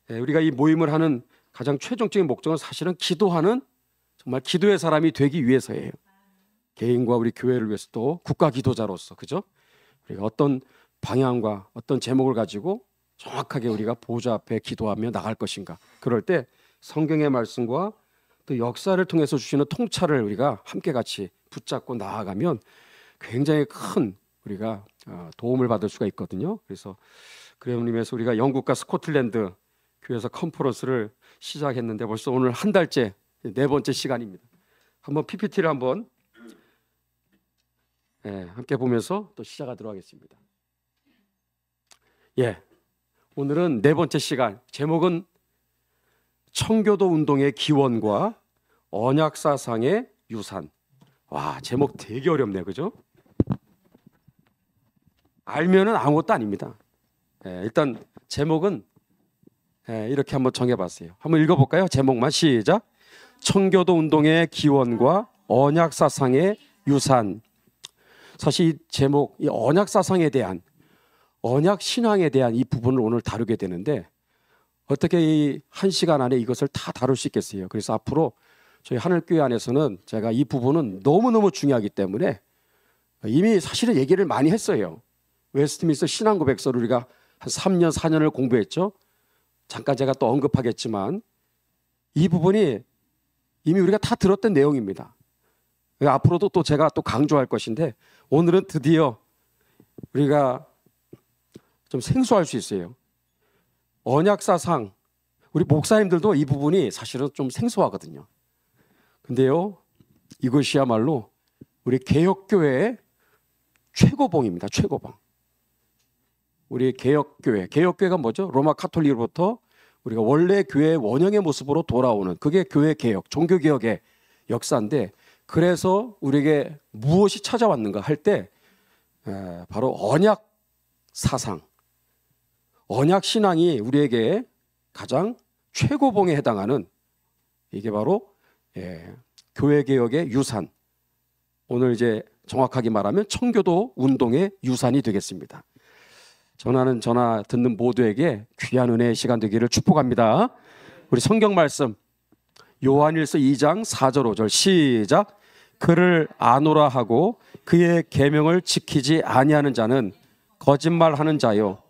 우리가 이 모임을 하는 가장 최종적인 목적은 사실은 기도하는 정말 기도의 사람이 되기 위해서예요. 개인과 우리 교회를 위해서 또 국가 기도자로서, 그죠? 우리가 어떤 방향과 어떤 제목을 가지고 정확하게 우리가 보좌 앞에 기도하며 나갈 것인가. 그럴 때 성경의 말씀과 또 역사를 통해서 주시는 통찰을 우리가 함께 같이 붙잡고 나아가면 굉장히 큰 우리가 도움을 받을 수가 있거든요. 그래서 그런 의미에서 우리가 영국과 스코틀랜드 교회에서 컨퍼런스를 시작했는데 벌써 오늘 한 달째 4번째 시간입니다. 한번 PPT를 한번 함께 보면서 또 시작하도록 하겠습니다. 오늘은 4번째 시간, 제목은 청교도 운동의 기원과 언약사상의 유산. 와, 제목 되게 어렵네요, 그죠? 알면은 아무것도 아닙니다. 일단 제목은 이렇게 한번 정해봤어요. 한번 읽어볼까요? 제목만 시작. 청교도 운동의 기원과 언약사상의 유산. 사실 이 제목, 이 언약사상에 대한, 언약신앙에 대한 이 부분을 오늘 다루게 되는데 어떻게 이 1시간 안에 이것을 다 다룰 수 있겠어요? 그래서 앞으로 저희 하늘교회 안에서는 제가 이 부분은 너무너무 중요하기 때문에 이미 사실은 얘기를 많이 했어요. 웨스트민스터 신앙고백서를 우리가 한 3년, 4년을 공부했죠. 잠깐 제가 또 언급하겠지만 이 부분이 이미 우리가 다 들었던 내용입니다. 앞으로도 또 제가 또 강조할 것인데 오늘은 드디어 우리가 좀 생소할 수 있어요. 언약사상, 우리 목사님들도 이 부분이 사실은 좀 생소하거든요. 근데요, 이것이야말로 우리 개혁교회의 최고봉입니다. 최고봉. 우리 개혁교회가 뭐죠? 로마 카톨릭으로부터 우리가 원래 교회의 원형의 모습으로 돌아오는, 그게 교회 개혁, 종교개혁의 역사인데, 그래서 우리에게 무엇이 찾아왔는가 할 때 바로 언약사상, 언약신앙이 우리에게 가장 최고봉에 해당하는, 이게 바로 교회개혁의 유산, 오늘 이제 정확하게 말하면 청교도 운동의 유산이 되겠습니다. 전하는 전하 듣는 모두에게 귀한 은혜의 시간 되기를 축복합니다. 우리 성경 말씀 요한일서 2장 4절 5절 시작. 그를 아노라 하고 그의 계명을 지키지 아니하는 자는 거짓말하는 자요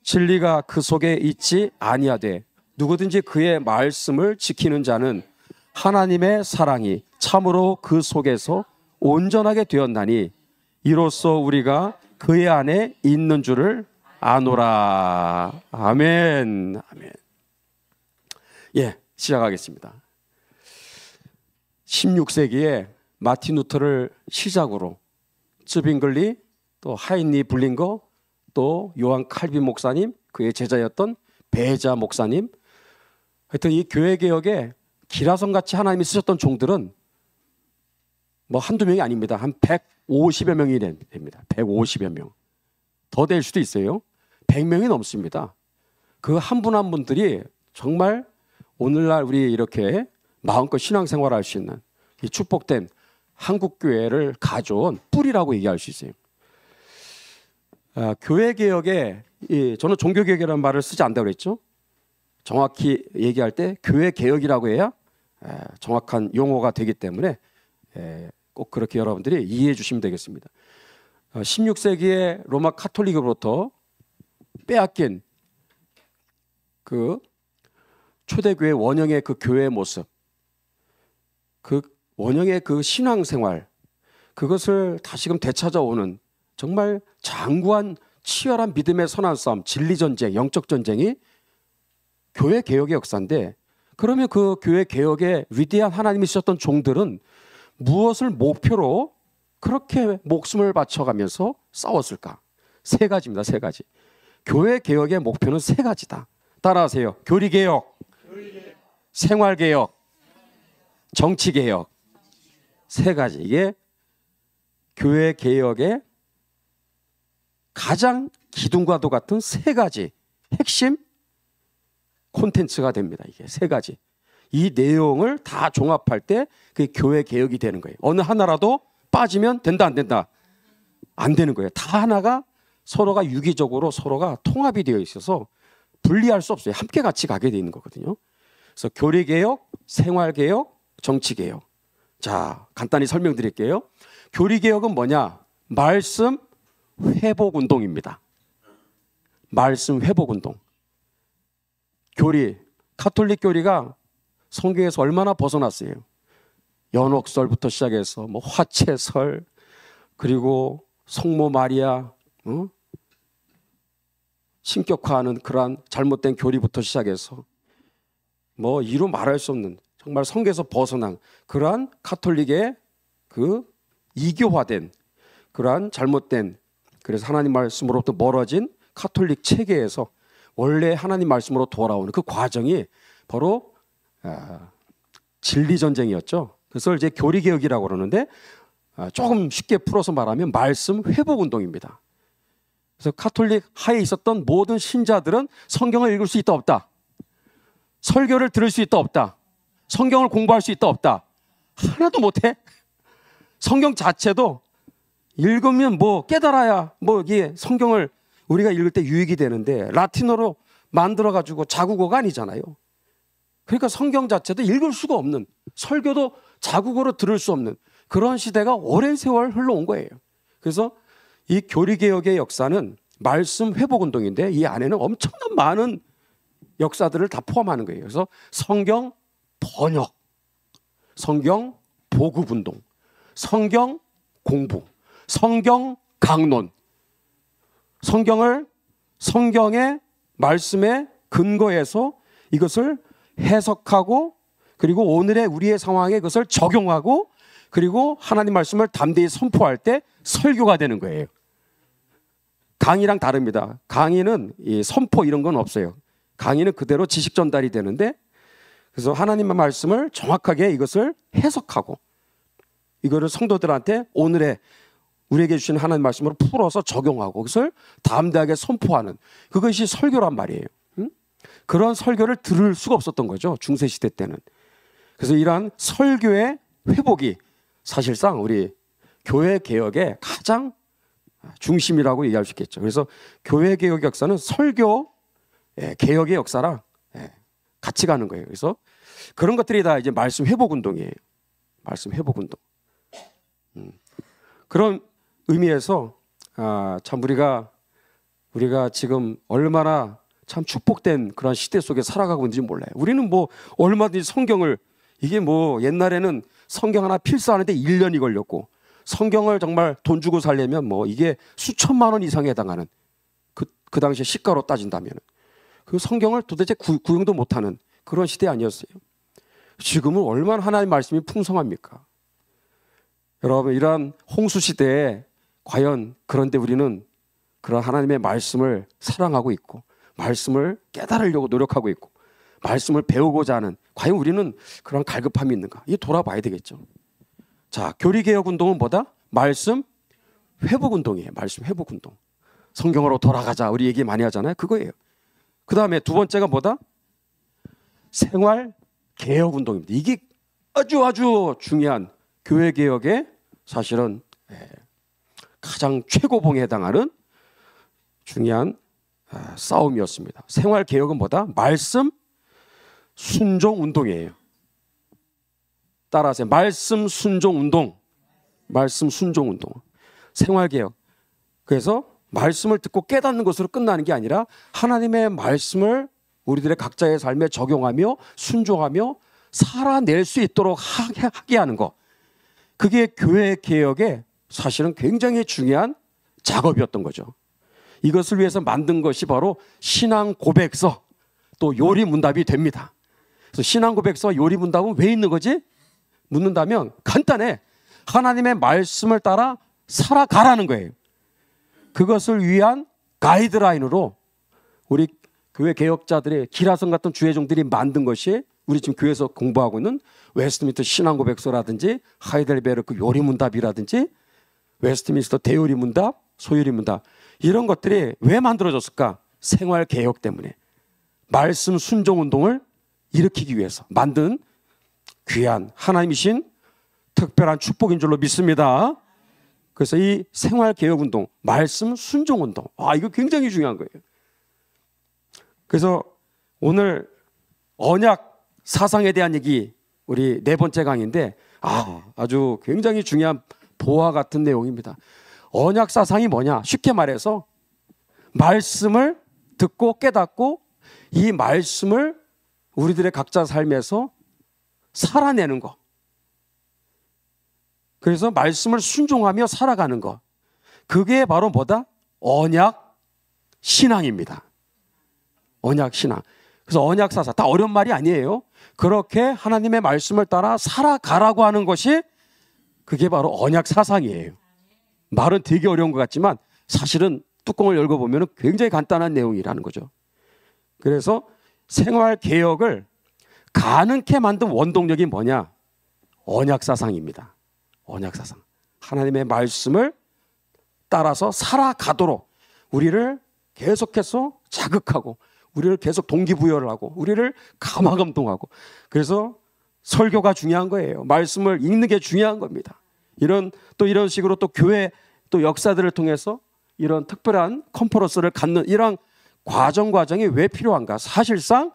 진리가 그 속에 있지 아니하되 누구든지 그의 말씀을 지키는 자는 하나님의 사랑이 참으로 그 속에서 온전하게 되었나니 이로써 우리가 그의 안에 있는 줄을 아노라. 아멘. 아멘. 시작하겠습니다. 16세기에 마틴 루터를 시작으로 츠빙글리, 또 하인리 블링거, 또 요한 칼빈 목사님, 그의 제자였던 베자 목사님, 하여튼 이 교회개혁에 기라성같이 하나님이 쓰셨던 종들은 뭐 한두 명이 아닙니다. 한 150여 명이 됩니다. 150여 명. 더 될 수도 있어요. 100명이 넘습니다. 그 한 분 한 분들이 정말 오늘날 우리 이렇게 마음껏 신앙생활을 할 수 있는 이 축복된 한국교회를 가져온 뿌리라고 얘기할 수 있어요. 교회개혁에, 저는 종교개혁이라는 말을 쓰지 않다고 그랬죠. 정확히 얘기할 때 교회개혁이라고 해야 정확한 용어가 되기 때문에 꼭 그렇게 여러분들이 이해해 주시면 되겠습니다. 16세기에 로마 카톨릭으로부터 빼앗긴 그 초대교회 원형의 그 교회의 모습, 그 원형의 그 신앙생활, 그것을 다시금 되찾아오는 정말 장구한 치열한 믿음의 선한 싸움, 진리전쟁, 영적전쟁이 교회 개혁의 역사인데, 그러면 그 교회 개혁에 위대한 하나님이 쓰셨던 종들은 무엇을 목표로 그렇게 목숨을 바쳐가면서 싸웠을까? 3가지입니다. 3가지. 교회 개혁의 목표는 3가지다. 따라하세요. 교리개혁, 생활개혁, 정치개혁. 3가지. 이게 교회 개혁의 가장 기둥과도 같은 3가지 핵심 콘텐츠가 됩니다. 이게 3가지. 이 내용을 다 종합할 때 그게 교회 개혁이 되는 거예요. 어느 하나라도 빠지면 된다, 안 된다? 안 되는 거예요. 다 하나가 서로가 유기적으로 서로가 통합이 되어 있어서 분리할 수 없어요. 함께 같이 가게 돼 있는 거거든요. 그래서 교리개혁, 생활개혁, 정치개혁. 자, 간단히 설명드릴게요. 교리개혁은 뭐냐? 말씀 회복운동입니다. 말씀 회복운동. 교리, 가톨릭 교리가 성경에서 얼마나 벗어났어요. 연옥설부터 시작해서 뭐 화채설, 그리고 성모 마리아, 신격화하는 그러한 잘못된 교리부터 시작해서 뭐 이루 말할 수 없는 정말 성경에서 벗어난 그러한 가톨릭의 그 이교화된 그러한 잘못된, 그래서 하나님 말씀으로부터 멀어진 가톨릭 체계에서 원래 하나님 말씀으로 돌아오는 그 과정이 바로 진리 전쟁이었죠. 그래서 이제 교리 개혁이라고 그러는데 조금 쉽게 풀어서 말하면 말씀 회복 운동입니다. 그래서 가톨릭 하에 있었던 모든 신자들은 성경을 읽을 수 있다 없다, 설교를 들을 수 있다 없다, 성경을 공부할 수 있다 없다, 하나도 못해. 성경 자체도 읽으면 뭐 깨달아야 뭐 이게 성경을 우리가 읽을 때 유익이 되는데 라틴어로 만들어 가지고 자국어가 아니잖아요. 그러니까 성경 자체도 읽을 수가 없는, 설교도 자국어로 들을 수 없는 그런 시대가 오랜 세월 흘러온 거예요. 그래서 이 교리개혁의 역사는 말씀 회복운동인데 이 안에는 엄청난 많은 역사들을 다 포함하는 거예요. 그래서 성경 번역, 성경 보급운동, 성경 공부, 성경 강론, 성경의 말씀에 근거해서 이것을 해석하고, 그리고 오늘의 우리의 상황에 그것을 적용하고, 그리고 하나님 말씀을 담대히 선포할 때 설교가 되는 거예요. 강의랑 다릅니다. 강의는 이 선포 이런 건 없어요. 강의는 그대로 지식 전달이 되는데, 그래서 하나님의 말씀을 정확하게 이것을 해석하고 이거를 성도들한테 오늘의 우리에게 주신 하나님 말씀으로 풀어서 적용하고 그것을 담대하게 선포하는, 그것이 설교란 말이에요. 그런 설교를 들을 수가 없었던 거죠, 중세시대 때는. 그래서 이러한 설교의 회복이 사실상 우리 교회 개혁의 가장 중심이라고 얘기할 수 있겠죠. 그래서 교회 개혁 역사는 설교 개혁의 역사랑 같이 가는 거예요. 그래서 그런 것들이 다 이제 말씀 회복 운동이에요. 말씀 회복 운동. 그런 의미에서 참 우리가 지금 얼마나 참 축복된 그런 시대 속에 살아가고 있는지 몰라요. 우리는 뭐 얼마든지 성경을, 이게 뭐 옛날에는 성경 하나 필사하는데 1년이 걸렸고, 성경을 정말 돈 주고 살려면 뭐 이게 수천만 원 이상에 해당하는 그 당시에 시가로 따진다면 그 성경을 도대체 구용도 못하는 그런 시대 아니었어요. 지금은 얼마나 하나님의 말씀이 풍성합니까? 여러분, 이러한 홍수 시대에 과연 그런데 우리는 그런 하나님의 말씀을 사랑하고 있고 말씀을 깨달으려고 노력하고 있고 말씀을 배우고자 하는, 과연 우리는 그런 갈급함이 있는가? 이게 돌아봐야 되겠죠. 자, 교리개혁운동은 뭐다? 말씀 회복운동이에요. 말씀 회복운동. 성경으로 돌아가자, 우리 얘기 많이 하잖아요. 그거예요. 그 다음에 두 번째가 뭐다? 생활개혁운동입니다. 이게 아주 중요한 교회개혁의 사실은 가장 최고봉에 해당하는 중요한 싸움이었습니다. 생활개혁은 뭐다? 말씀 순종운동이에요. 따라하세요. 말씀 순종운동. 말씀 순종운동. 생활개혁. 그래서 말씀을 듣고 깨닫는 것으로 끝나는 게 아니라 하나님의 말씀을 우리들의 각자의 삶에 적용하며 순종하며 살아낼 수 있도록 하게 하는 것. 그게 교회 개혁의 사실은 굉장히 중요한 작업이었던 거죠. 이것을 위해서 만든 것이 바로 신앙 고백서, 또 요리 문답이 됩니다. 그래서 신앙 고백서와 요리 문답은 왜 있는 거지? 묻는다면 간단해. 하나님의 말씀을 따라 살아가라는 거예요. 그것을 위한 가이드라인으로 우리 교회 개혁자들의 기라성 같은 주회종들이 만든 것이 우리 지금 교회에서 공부하고 있는 웨스트민스터 신앙 고백서라든지 하이델베르크 요리 문답이라든지 웨스트민스터 대요리 문답, 소요리 문답, 이런 것들이 왜 만들어졌을까? 생활 개혁 때문에, 말씀 순종 운동을 일으키기 위해서 만든 귀한 하나님이신 특별한 축복인 줄로 믿습니다. 그래서 이 생활 개혁 운동, 말씀 순종 운동, 이거 굉장히 중요한 거예요. 그래서 오늘 언약 사상에 대한 얘기, 우리 네 번째 강의인데 아주 굉장히 중요한 보화 같은 내용입니다. 언약 사상이 뭐냐? 쉽게 말해서 말씀을 듣고 깨닫고 이 말씀을 우리들의 각자 삶에서 살아내는 것. 그래서 말씀을 순종하며 살아가는 것. 그게 바로 뭐다? 언약 신앙입니다. 언약 신앙. 그래서 언약 사상, 다 어려운 말이 아니에요. 그렇게 하나님의 말씀을 따라 살아가라고 하는 것이 그게 바로 언약 사상이에요. 말은 되게 어려운 것 같지만 사실은 뚜껑을 열고 보면 굉장히 간단한 내용이라는 거죠. 그래서 생활 개혁을 가능케 만든 원동력이 뭐냐? 언약 사상입니다. 언약 사상. 하나님의 말씀을 따라서 살아가도록 우리를 계속해서 자극하고 우리를 계속 동기부여를 하고 우리를 감화감동하고, 그래서 설교가 중요한 거예요. 말씀을 읽는 게 중요한 겁니다. 이런 식으로 또 교회 또 역사들을 통해서 이런 특별한 컨퍼런스를 갖는 이런 과정이 왜 필요한가? 사실상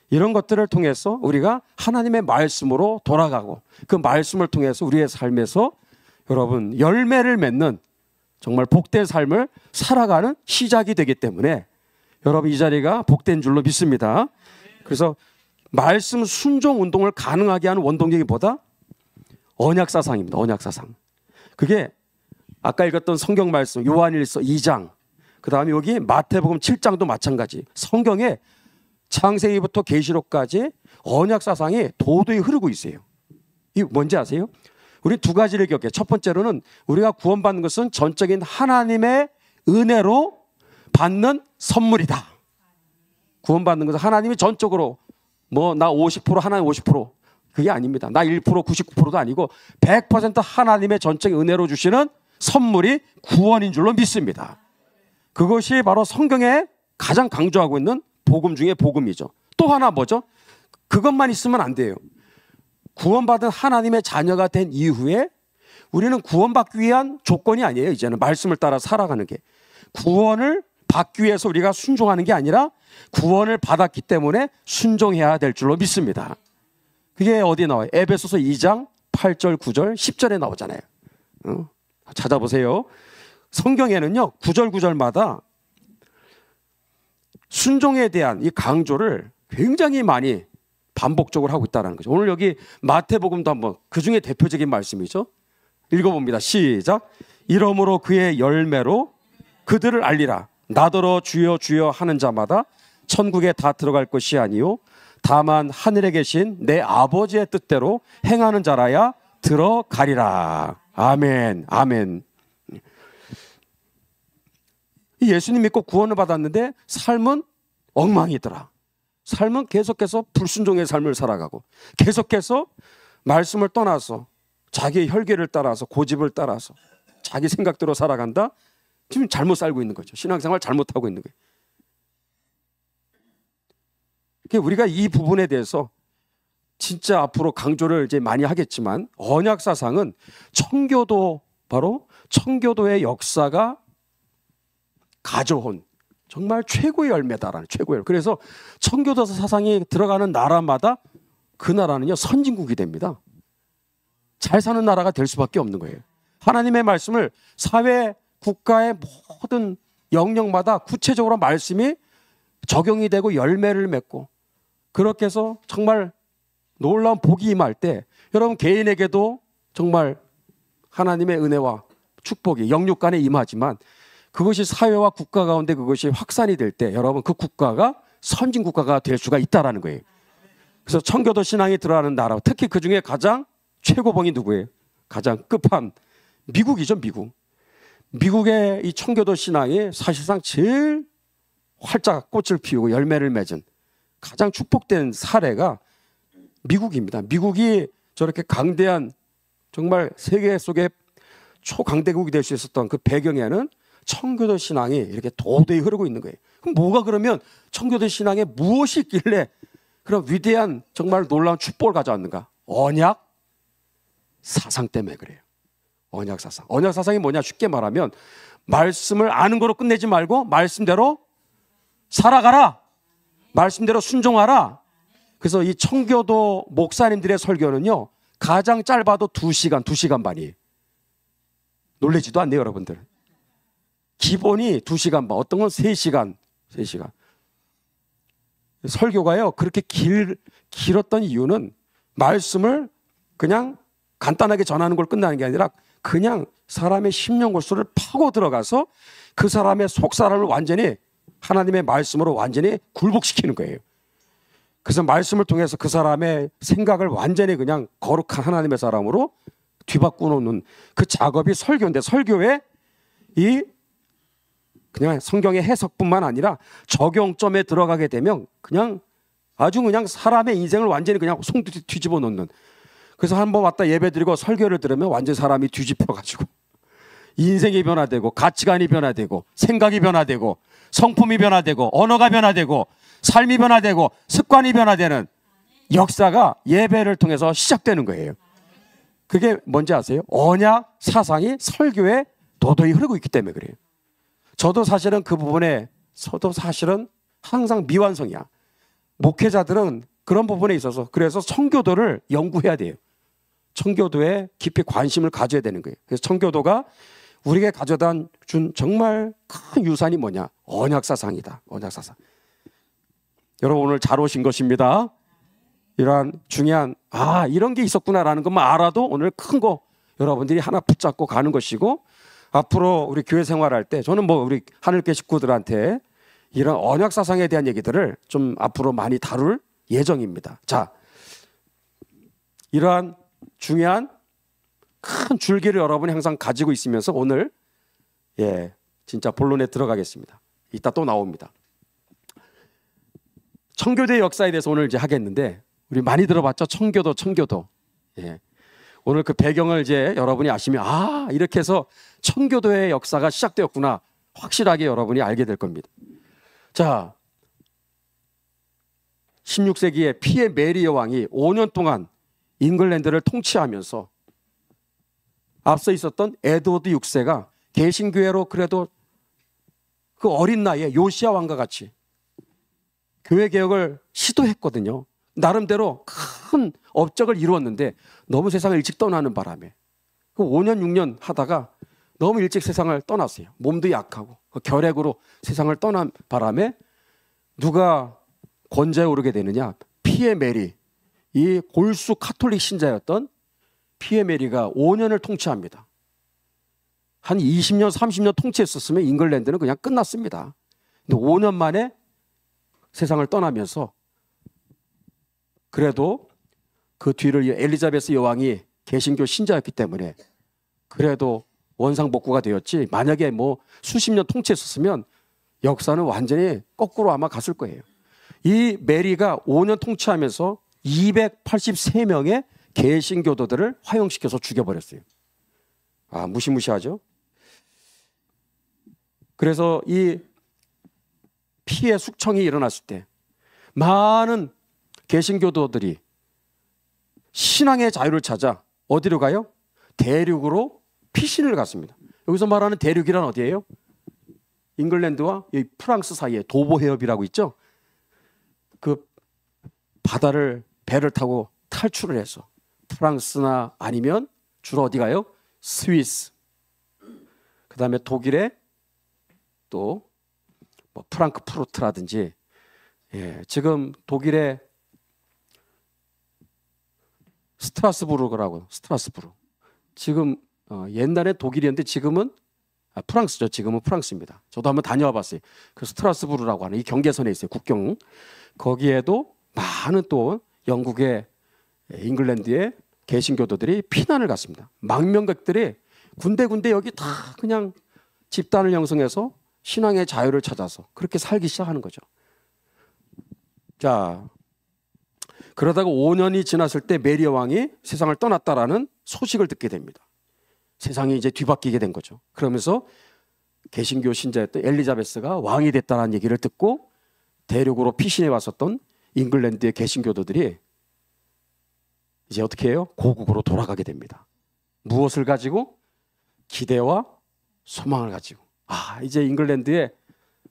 이런 것들을 통해서 우리가 하나님의 말씀으로 돌아가고 그 말씀을 통해서 우리의 삶에서 여러분 열매를 맺는 정말 복된 삶을 살아가는 시작이 되기 때문에 여러분 이 자리가 복된 줄로 믿습니다. 그래서 말씀 순종 운동을 가능하게 하는 원동력이 뭐다? 언약 사상입니다. 언약 사상. 그게 아까 읽었던 성경 말씀 요한일서 2장, 그 다음에 여기 마태복음 7장도 마찬가지. 성경에 창세기부터 계시록까지 언약 사상이 도도히 흐르고 있어요. 이게 뭔지 아세요? 우리 두 가지를 기억해요. 첫 번째로는 우리가 구원받는 것은 전적인 하나님의 은혜로 받는 선물이다. 구원받는 것은 하나님이 전적으로 나 50% 하나님 50% 그게 아닙니다. 나 1% 99%도 아니고 100% 하나님의 전적인 은혜로 주시는 선물이 구원인 줄로 믿습니다. 그것이 바로 성경에 가장 강조하고 있는 복음 중에 복음이죠. 또 하나 뭐죠? 그것만 있으면 안 돼요. 구원받은 하나님의 자녀가 된 이후에 우리는 구원받기 위한 조건이 아니에요. 이제는 말씀을 따라 살아가는 게. 구원을 받기 위해서 우리가 순종하는 게 아니라 구원을 받았기 때문에 순종해야 될 줄로 믿습니다. 그게 어디 나와요? 에베소서 2장 8절, 9절, 10절에 나오잖아요. 찾아보세요. 성경에는요, 9절, 9절마다 순종에 대한 이 강조를 굉장히 많이 반복적으로 하고 있다는 거죠. 오늘 여기 마태복음도 한번 그 중에 대표적인 말씀이죠. 읽어봅니다. 시작. 이러므로 그의 열매로 그들을 알리라. 나더러 주여 주여 하는 자마다 천국에 다 들어갈 것이 아니요 다만 하늘에 계신 내 아버지의 뜻대로 행하는 자라야 들어가리라. 아멘. 아멘. 예수님 믿고 구원을 받았는데 삶은 엉망이더라. 삶은 계속해서 불순종의 삶을 살아가고 계속해서 말씀을 떠나서 자기의 혈기를 따라서 고집을 따라서 자기 생각대로 살아간다. 지금 잘못 살고 있는 거죠. 신앙생활 잘못하고 있는 거예요. 그러니까 우리가 이 부분에 대해서 진짜 앞으로 강조를 이제 많이 하겠지만 언약 사상은 청교도, 바로 청교도의 역사가 가져온 정말 최고의 열매다라는, 최고의. 그래서 청교도 사상이 들어가는 나라마다 그 나라는요 선진국이 됩니다. 잘 사는 나라가 될 수밖에 없는 거예요. 하나님의 말씀을 사회, 국가의 모든 영역마다 구체적으로 말씀이 적용이 되고 열매를 맺고 그렇게 해서 정말 놀라운 복이 임할 때 여러분 개인에게도 정말 하나님의 은혜와 축복이 영육 간에 임하지만 그것이 사회와 국가 가운데 그것이 확산이 될 때 여러분 그 국가가 선진 국가가 될 수가 있다라는 거예요. 그래서 청교도 신앙이 들어가는 나라, 특히 그 중에 가장 최고봉이 누구예요? 가장 끝판 미국이죠. 미국. 미국의 이 청교도 신앙이 사실상 제일 활짝 꽃을 피우고 열매를 맺은 가장 축복된 사례가 미국입니다. 미국이 저렇게 강대한 정말 세계 속의 초강대국이 될 수 있었던 그 배경에는 청교도 신앙이 이렇게 도도히 흐르고 있는 거예요. 그럼 뭐가 그러면 청교도 신앙에 무엇이 있길래 그런 위대한 정말 놀라운 축복을 가져왔는가? 언약 사상 때문에 그래요. 언약 사상. 언약 사상이 뭐냐? 쉽게 말하면 말씀을 아는 거로 끝내지 말고 말씀대로 살아가라. 말씀대로 순종하라. 그래서 이 청교도 목사님들의 설교는요, 가장 짧아도 2시간, 2시간 반이에요. 놀라지도 않네요, 여러분들. 기본이 2시간 반, 어떤 건 3시간, 3시간. 설교가요, 그렇게 길었던 이유는 말씀을 그냥 간단하게 전하는 걸 끝나는 게 아니라 그냥 사람의 심령 골수를 파고 들어가서 그 사람의 속 사람을 완전히 하나님의 말씀으로 완전히 굴복시키는 거예요. 그래서 말씀을 통해서 그 사람의 생각을 완전히 그냥 거룩한 하나님의 사람으로 뒤바꿔 놓는 그 작업이 설교인데, 설교에 이 그냥 성경의 해석뿐만 아니라 적용점에 들어가게 되면 그냥 아주 그냥 사람의 인생을 완전히 그냥 송 뒤집어 놓는. 그래서 한번 왔다 예배드리고 설교를 들으면 완전 사람이 뒤집혀가지고 인생이 변화되고 가치관이 변화되고 생각이 변화되고 성품이 변화되고 언어가 변화되고 삶이 변화되고 습관이 변화되는 역사가 예배를 통해서 시작되는 거예요. 그게 뭔지 아세요? 언약 사상이 설교에 도도히 흐르고 있기 때문에 그래요. 저도 사실은 그 부분에 항상 미완성이야. 목회자들은 그런 부분에 있어서 그래서 청교도를 연구해야 돼요. 청교도에 깊이 관심을 가져야 되는 거예요. 그래서 청교도가 우리에게 가져다 준 정말 큰 유산이 뭐냐? 언약사상이다. 언약사상. 여러분 오늘 잘 오신 것입니다. 이러한 중요한 이런 게 있었구나라는 것만 알아도 오늘 큰 거 여러분들이 하나 붙잡고 가는 것이고, 앞으로 우리 교회 생활할 때 저는 우리 하늘교회 식구들한테 이런 언약사상에 대한 얘기들을 좀 앞으로 많이 다룰 예정입니다. 자, 이러한 중요한 큰 줄기를 여러분이 항상 가지고 있으면서 오늘 진짜 본론에 들어가겠습니다. 이따 또 나옵니다. 청교도의 역사에 대해서 오늘 이제 하겠는데, 우리 많이 들어봤죠? 청교도. 오늘 그 배경을 이제 여러분이 아시면 이렇게 해서 청교도의 역사가 시작되었구나 확실하게 여러분이 알게 될 겁니다. 자, 16세기에 피에 메리 여왕이 5년 동안 잉글랜드를 통치하면서 앞서 있었던 에드워드 6세가 개신교회로 그래도 그 어린 나이에 요시야 왕과 같이 교회 개혁을 시도했거든요. 나름대로 큰 업적을 이루었는데 너무 세상을 일찍 떠나는 바람에 그 5년 6년 하다가 너무 일찍 세상을 떠났어요. 몸도 약하고 그 결핵으로 세상을 떠난 바람에 누가 권좌에 오르게 되느냐? 피에 메리, 이 골수 카톨릭 신자였던 피에 메리가 5년을 통치합니다. 한 20년 30년 통치했었으면 잉글랜드는 그냥 끝났습니다. 근데 5년 만에 세상을 떠나면서 그래도 그 뒤를 엘리자베스 여왕이 개신교 신자였기 때문에 그래도 원상복구가 되었지, 만약에 수십 년 통치했었으면 역사는 완전히 거꾸로 아마 갔을 거예요. 이 메리가 5년 통치하면서 283명의 개신교도들을 화형시켜서 죽여버렸어요. 무시무시하죠? 그래서 이 피해 숙청이 일어났을 때 많은 개신교도들이 신앙의 자유를 찾아 어디로 가요? 대륙으로 피신을 갔습니다. 여기서 말하는 대륙이란 어디예요? 잉글랜드와 이 프랑스 사이에 도보 해협이라고 있죠. 그 배를 타고 탈출을 해서 프랑스나 아니면 주로 어디 가요? 스위스. 그 다음에 독일에 또 프랑크푸르트라든지, 지금 독일의 스트라스부르크라고, 스트라스부르. 지금 옛날에 독일이었는데 지금은 프랑스죠. 지금은 프랑스입니다. 저도 한번 다녀와 봤어요. 그 스트라스부르라고 하는 이 경계선에 있어요. 국경. 거기에도 많은 또 영국의, 잉글랜드의 개신교도들이 피난을 갔습니다. 망명객들이 군데군데 여기 다 그냥 집단을 형성해서 신앙의 자유를 찾아서 그렇게 살기 시작하는 거죠. 자, 그러다가 5년이 지났을 때 메리 여왕이 세상을 떠났다라는 소식을 듣게 됩니다. 세상이 이제 뒤바뀌게 된 거죠. 그러면서 개신교 신자였던 엘리자베스가 왕이 됐다는 얘기를 듣고 대륙으로 피신해 왔었던 잉글랜드의 개신교도들이 이제 어떻게 해요? 고국으로 돌아가게 됩니다. 무엇을 가지고? 기대와 소망을 가지고. 이제 잉글랜드에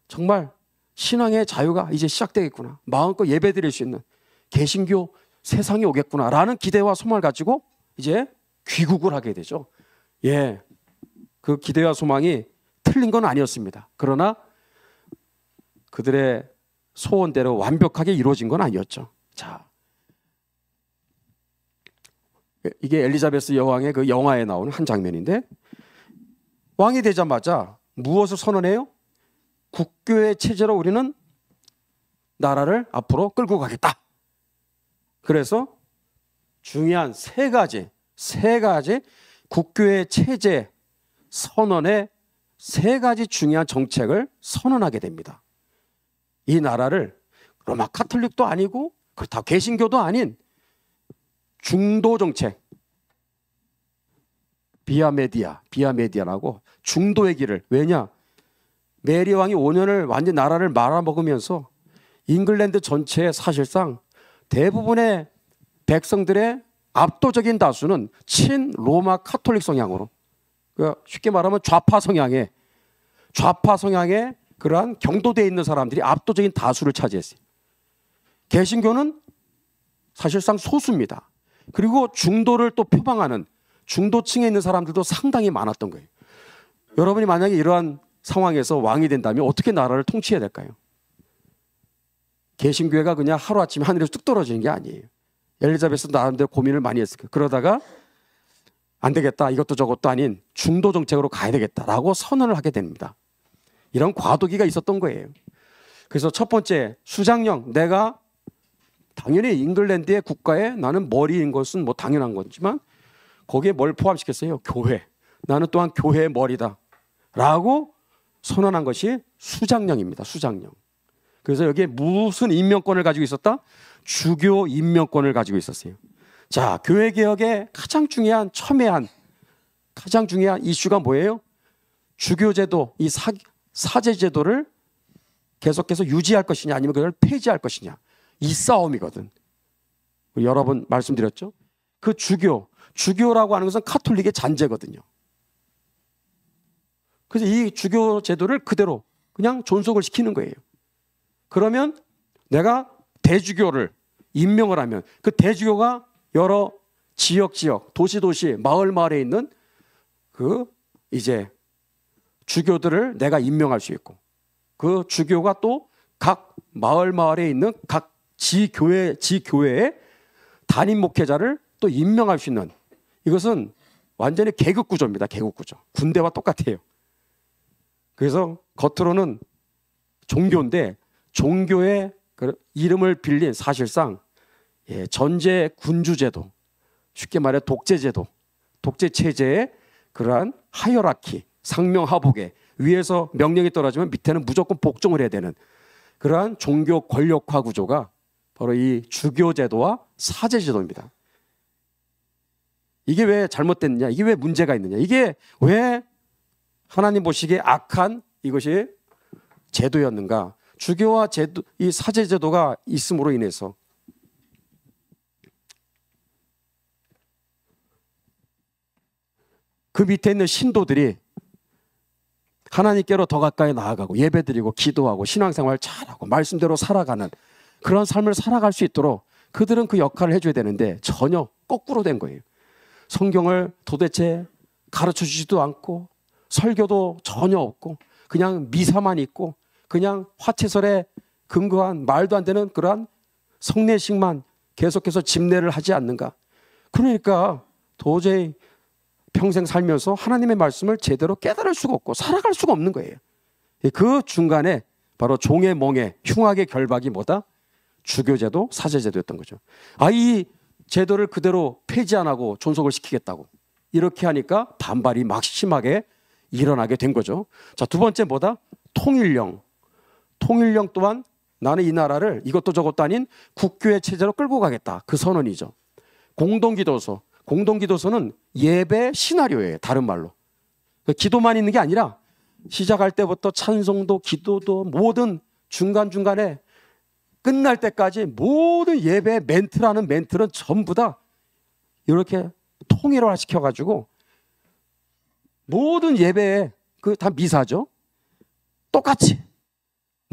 정말 신앙의 자유가 이제 시작되겠구나. 마음껏 예배 드릴 수 있는 개신교 세상이 오겠구나 라는 기대와 소망을 가지고 이제 귀국을 하게 되죠. 예, 그 기대와 소망이 틀린 건 아니었습니다. 그러나 그들의 소원대로 완벽하게 이루어진 건 아니었죠. 자, 이게 엘리자베스 여왕의 그 영화에 나오는 한 장면인데, 왕이 되자마자 무엇을 선언해요? 국교의 체제로 우리는 나라를 앞으로 끌고 가겠다. 그래서 중요한 세 가지 국교의 체제 선언의 세 가지 중요한 정책을 선언하게 됩니다. 이 나라를 로마 카톨릭도 아니고 그렇다고 개신교도 아닌 중도 정책, 비아메디아라고 중도의 길을, 왜냐? 메리 왕이 5년을 완전 나라를 말아먹으면서 잉글랜드 전체에 사실상 대부분의 백성들의 압도적인 다수는 친로마 카톨릭 성향으로, 쉽게 말하면 좌파 성향의 그러한 경도되어 있는 사람들이 압도적인 다수를 차지했어요. 개신교는 사실상 소수입니다. 그리고 중도를 또 표방하는 중도층에 있는 사람들도 상당히 많았던 거예요. 여러분이 만약에 이러한 상황에서 왕이 된다면 어떻게 나라를 통치해야 될까요? 개신교회가 그냥 하루아침에 하늘에서 뚝 떨어지는 게 아니에요. 엘리자베스도 나름대로 고민을 많이 했을 거예요. 그러다가 안 되겠다, 이것도 저것도 아닌 중도 정책으로 가야 되겠다라고 선언을 하게 됩니다. 이런 과도기가 있었던 거예요. 그래서 첫 번째, 수장령, 내가 당연히 잉글랜드의 국가에 나는 머리인 것은 뭐 당연한 거지만 거기에 뭘 포함시켰어요? 교회. 나는 또한 교회의 머리다 라고 선언한 것이 수장령입니다. 수장령. 그래서 여기에 무슨 임명권을 가지고 있었다? 주교 임명권을 가지고 있었어요. 자, 교회개혁의 가장 중요한 첨예한 가장 중요한 이슈가 뭐예요? 주교제도, 이 사제제도를 계속해서 유지할 것이냐 아니면 그걸 폐지할 것이냐, 이 싸움이거든. 여러 번 말씀드렸죠. 그 주교라고 하는 것은 카톨릭의 잔재거든요. 그래서 이 주교 제도를 그대로 그냥 존속을 시키는 거예요. 그러면 내가 대주교를 임명을 하면 그 대주교가 여러 지역, 도시, 마을에 있는 그 이제 주교들을 내가 임명할 수 있고, 그 주교가 또 각 마을에 있는 각 지교회의 담임 목회자를 또 임명할 수 있는, 이것은 완전히 계급 구조입니다. 계급 구조. 군대와 똑같아요. 그래서 겉으로는 종교인데 종교의 이름을 빌린 사실상 전제 군주제도, 쉽게 말해 독재제도, 독재체제의 그러한 하이어라키, 상명하복에 위에서 명령이 떨어지면 밑에는 무조건 복종을 해야 되는 그러한 종교 권력화 구조가 바로 이 주교제도와 사제제도입니다. 이게 왜 잘못됐느냐, 이게 왜 문제가 있느냐, 이게 왜 하나님 보시기에 악한 이것이 제도였는가. 주교와 제도, 이 사제제도가 있음으로 인해서 그 밑에 있는 신도들이 하나님께로 더 가까이 나아가고 예배드리고 기도하고 신앙생활 잘하고 말씀대로 살아가는 그런 삶을 살아갈 수 있도록 그들은 그 역할을 해줘야 되는데 전혀 거꾸로 된 거예요. 성경을 도대체 가르쳐주지도 않고 설교도 전혀 없고 그냥 미사만 있고 그냥 화채설에 근거한 말도 안 되는 그러한 성례식만 계속해서 집례를 하지 않는가. 그러니까 도저히 평생 살면서 하나님의 말씀을 제대로 깨달을 수가 없고 살아갈 수가 없는 거예요. 그 중간에 바로 종의 멍에 흉악의 결박이 뭐다? 주교제도, 사제제도였던 거죠. 이 제도를 그대로 폐지 안 하고 존속을 시키겠다고 이렇게 하니까 반발이 막 심하게 일어나게 된 거죠. 자, 두 번째 뭐다? 통일령. 통일령 또한 나는 이 나라를 이것도 저것도 아닌 국교의 체제로 끌고 가겠다. 그 선언이죠. 공동기도서. 공동기도서는 예배 시나리오예요. 다른 말로. 기도만 있는 게 아니라 시작할 때부터 찬송도 기도도 모든 중간중간에 끝날 때까지 모든 예배 멘트라는 멘트는 전부 다 이렇게 통일화 시켜가지고 모든 예배에 그 다 미사죠. 똑같이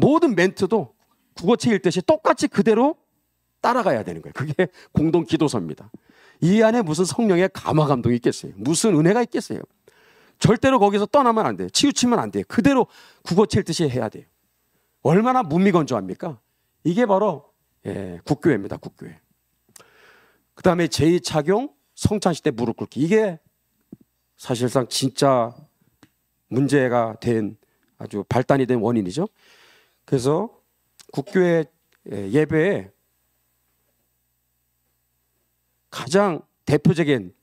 모든 멘트도 국어책 읽듯이 똑같이 그대로 따라가야 되는 거예요. 그게 공동 기도서입니다. 이 안에 무슨 성령의 감화 감동이 있겠어요? 무슨 은혜가 있겠어요? 절대로 거기서 떠나면 안 돼요. 치우치면 안 돼요. 그대로 국어책 읽듯이 해야 돼요. 얼마나 무미건조합니까? 이게 바로 국교회입니다. 국교회. 그 다음에 제2착용, 성찬식 때 무릎 꿇기. 이게 사실상 진짜 문제가 된 아주 발단이 된 원인이죠. 그래서 국교회 예배에 가장 대표적인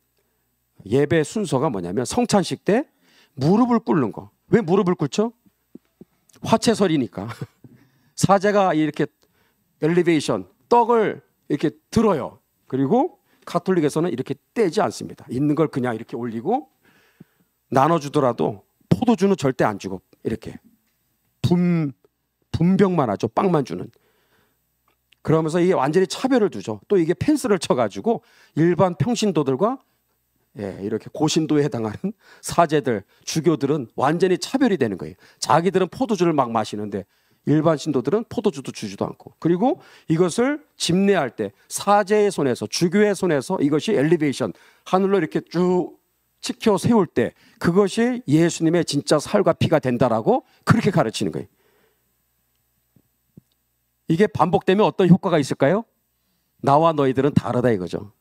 예배 순서가 뭐냐면 성찬식 때 무릎을 꿇는 거. 왜 무릎을 꿇죠? 화채설이니까. 사제가 이렇게 엘리베이션, 떡을 이렇게 들어요. 그리고 가톨릭에서는 이렇게 떼지 않습니다. 있는 걸 그냥 이렇게 올리고 나눠주더라도 포도주는 절대 안 주고 이렇게 분병만 하죠. 빵만 주는. 그러면서 이게 완전히 차별을 두죠. 또 이게 펜스를 쳐가지고 일반 평신도들과 이렇게 고신도에 해당하는 사제들, 주교들은 완전히 차별이 되는 거예요. 자기들은 포도주를 막 마시는데 일반 신도들은 포도주도 주지도 않고. 그리고 이것을 집례할 때 사제의 손에서, 주교의 손에서 이것이 엘리베이션, 하늘로 이렇게 쭉 치켜 세울 때 그것이 예수님의 진짜 살과 피가 된다라고 그렇게 가르치는 거예요. 이게 반복되면 어떤 효과가 있을까요? 나와 너희들은 다르다 이거죠.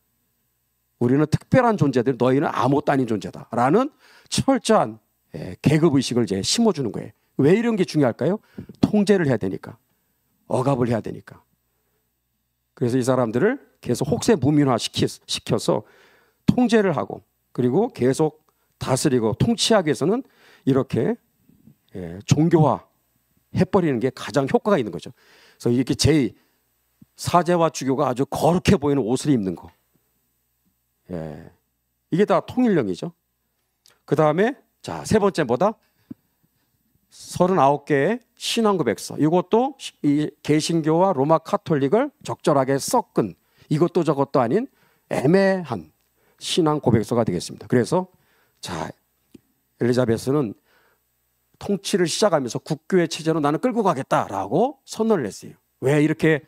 우리는 특별한 존재들, 너희는 아무것도 아닌 존재다라는 철저한 계급의식을 이제 심어주는 거예요. 왜 이런 게 중요할까요? 통제를 해야 되니까. 억압을 해야 되니까. 그래서 이 사람들을 계속 혹세 무민화 시켜서 통제를 하고 그리고 계속 다스리고 통치하기 위해서는 이렇게 종교화 해버리는 게 가장 효과가 있는 거죠. 그래서 이렇게 사제와 주교가 아주 거룩해 보이는 옷을 입는 거. 이게 다 통일령이죠. 그 다음에 자, 세 번째 뭐다? 39개의 신앙고백서. 이것도 이 개신교와 로마 카톨릭을 적절하게 섞은 이것도 저것도 아닌 애매한 신앙고백서가 되겠습니다. 그래서 자, 엘리자베스는 통치를 시작하면서 국교의 체제로 나는 끌고 가겠다라고 선언을 했어요. 왜 이렇게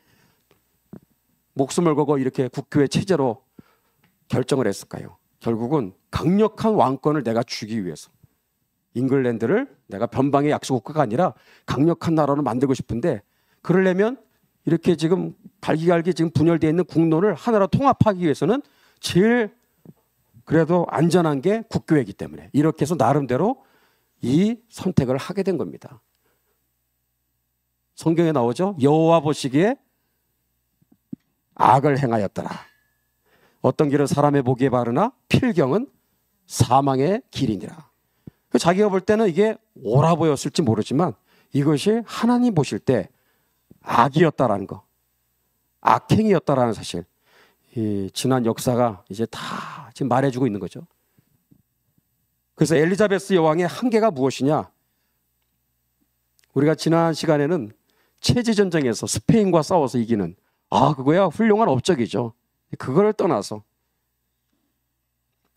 목숨을 걸고 이렇게 국교의 체제로 결정을 했을까요? 결국은 강력한 왕권을 내가 주기 위해서 잉글랜드를 내가 변방의 약소국가가 아니라 강력한 나라로 만들고 싶은데 그러려면 이렇게 지금 갈기갈기 지금 분열되어 있는 국론을 하나로 통합하기 위해서는 제일 그래도 안전한 게 국교회이기 때문에 이렇게 해서 나름대로 이 선택을 하게 된 겁니다. 성경에 나오죠. 여호와 보시기에 악을 행하였더라. 어떤 길은 사람의 보기에 바르나 필경은 사망의 길이니라. 자기가 볼 때는 이게 옳아 보였을지 모르지만 이것이 하나님 보실 때 악이었다라는 거, 악행이었다라는 사실, 이 지난 역사가 이제 다 지금 말해주고 있는 거죠. 그래서 엘리자베스 여왕의 한계가 무엇이냐? 우리가 지난 시간에는 체제 전쟁에서 스페인과 싸워서 이기는 그거야 훌륭한 업적이죠. 그걸 떠나서